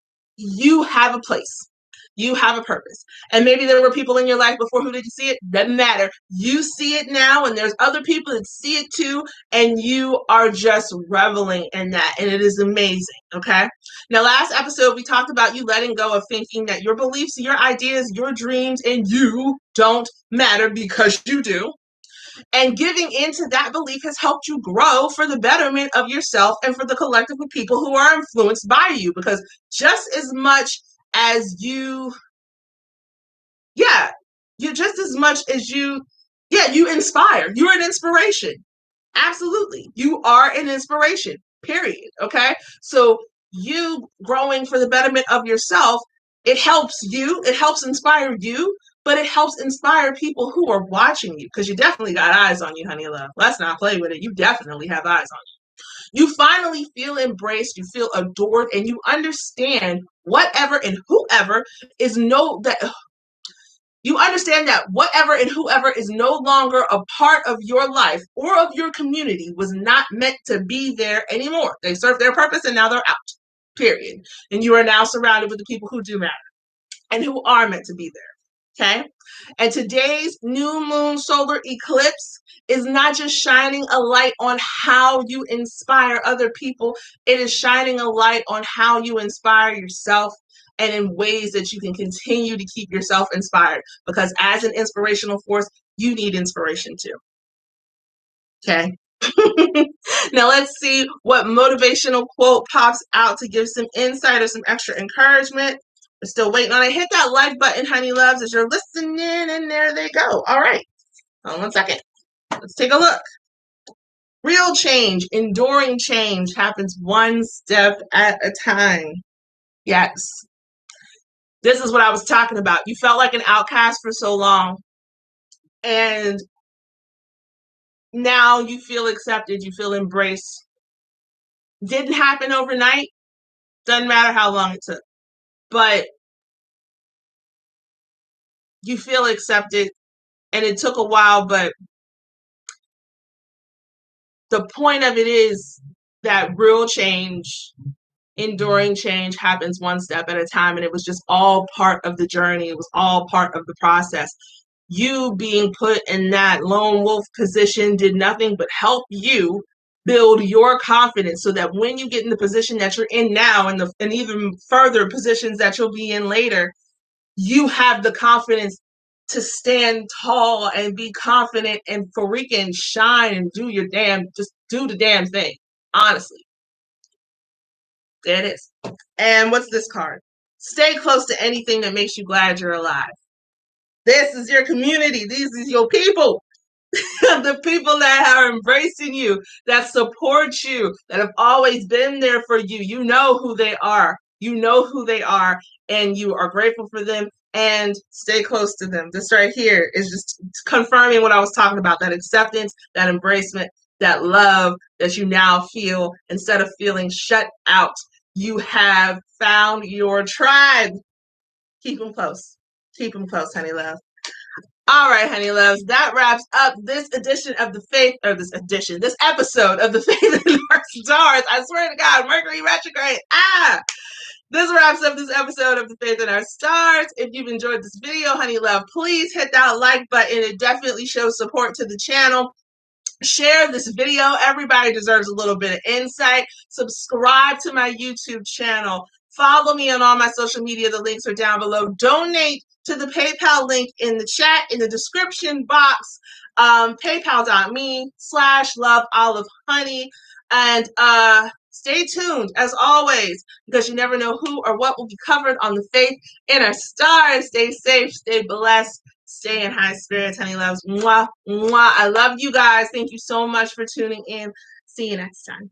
have a place. You have a purpose. And maybe there were people in your life before who didn't see it. Doesn't matter. You see it now, and there's other people that see it too, and you are just reveling in that, and it is amazing, okay? Now, last episode, we talked about you letting go of thinking that your beliefs, your ideas, your dreams, and you don't matter because you do. And giving into that belief has helped you grow for the betterment of yourself and for the collective of people who are influenced by you. Because just as much as you just as much as you inspire. You're an inspiration. Absolutely. You are an inspiration, period. Okay? So you growing for the betterment of yourself, it helps you, it helps inspire you, but it helps inspire people who are watching you because you definitely got eyes on you, honey love. Let's not play with it. You definitely have eyes on you. You finally feel embraced, you feel adored, and you understand whatever and whoever is you understand that whatever and whoever is no longer a part of your life or of your community was not meant to be there anymore. They served their purpose and now they're out, period. And you are now surrounded with the people who do matter and who are meant to be there, okay? And today's new moon solar eclipse is not just shining a light on how you inspire other people, it is shining a light on how you inspire yourself and in ways that you can continue to keep yourself inspired. Because as an inspirational force, you need inspiration too. Okay? Now let's see what motivational quote pops out to give some insight or some extra encouragement. We're still waiting on it. Hit that like button, honey loves, as you're listening, and there they go. All right. Hold on 1 second. Let's take a look. Real change, enduring change happens one step at a time. Yes. This is what I was talking about. You felt like an outcast for so long, and now you feel accepted, you feel embraced. Didn't happen overnight. Doesn't matter how long it took, but you feel accepted, and it took a while, but the point of it is that real change, enduring change happens one step at a time, and it was just all part of the journey. It was all part of the process. You being put in that lone wolf position did nothing but help you build your confidence so that when you get in the position that you're in now and even further positions that you'll be in later, you have the confidence to stand tall and be confident and freaking shine and just do the damn thing. Honestly. There it is. And what's this card? Stay close to anything that makes you glad you're alive. This is your community. These is your people. The people that are embracing you, that support you, that have always been there for you. You know who they are. You know who they are, and you are grateful for them, and stay close to them. This right here is just confirming what I was talking about, that acceptance, that embracement, that love that you now feel instead of feeling shut out. You have found your tribe. Keep them close. Keep them close, honey love. All right, honey loves, that wraps up this edition of this episode of the Faith in Our Stars. I swear to God, Mercury Retrograde. This wraps up this episode of the Faith in Our Stars. If you've enjoyed this video, honey love, please hit that like button. It definitely shows support to the channel. Share this video. Everybody deserves a little bit of insight. Subscribe to my YouTube channel. Follow me on all my social media. The links are down below. Donate to the PayPal link in the chat, in the description box. PayPal.me/loveolivehoney. And stay tuned, as always, because you never know who or what will be covered on the Faith in Our Stars. Stay safe, stay blessed. Stay in high spirits, honey loves. Mwah, mwah. I love you guys. Thank you so much for tuning in. See you next time.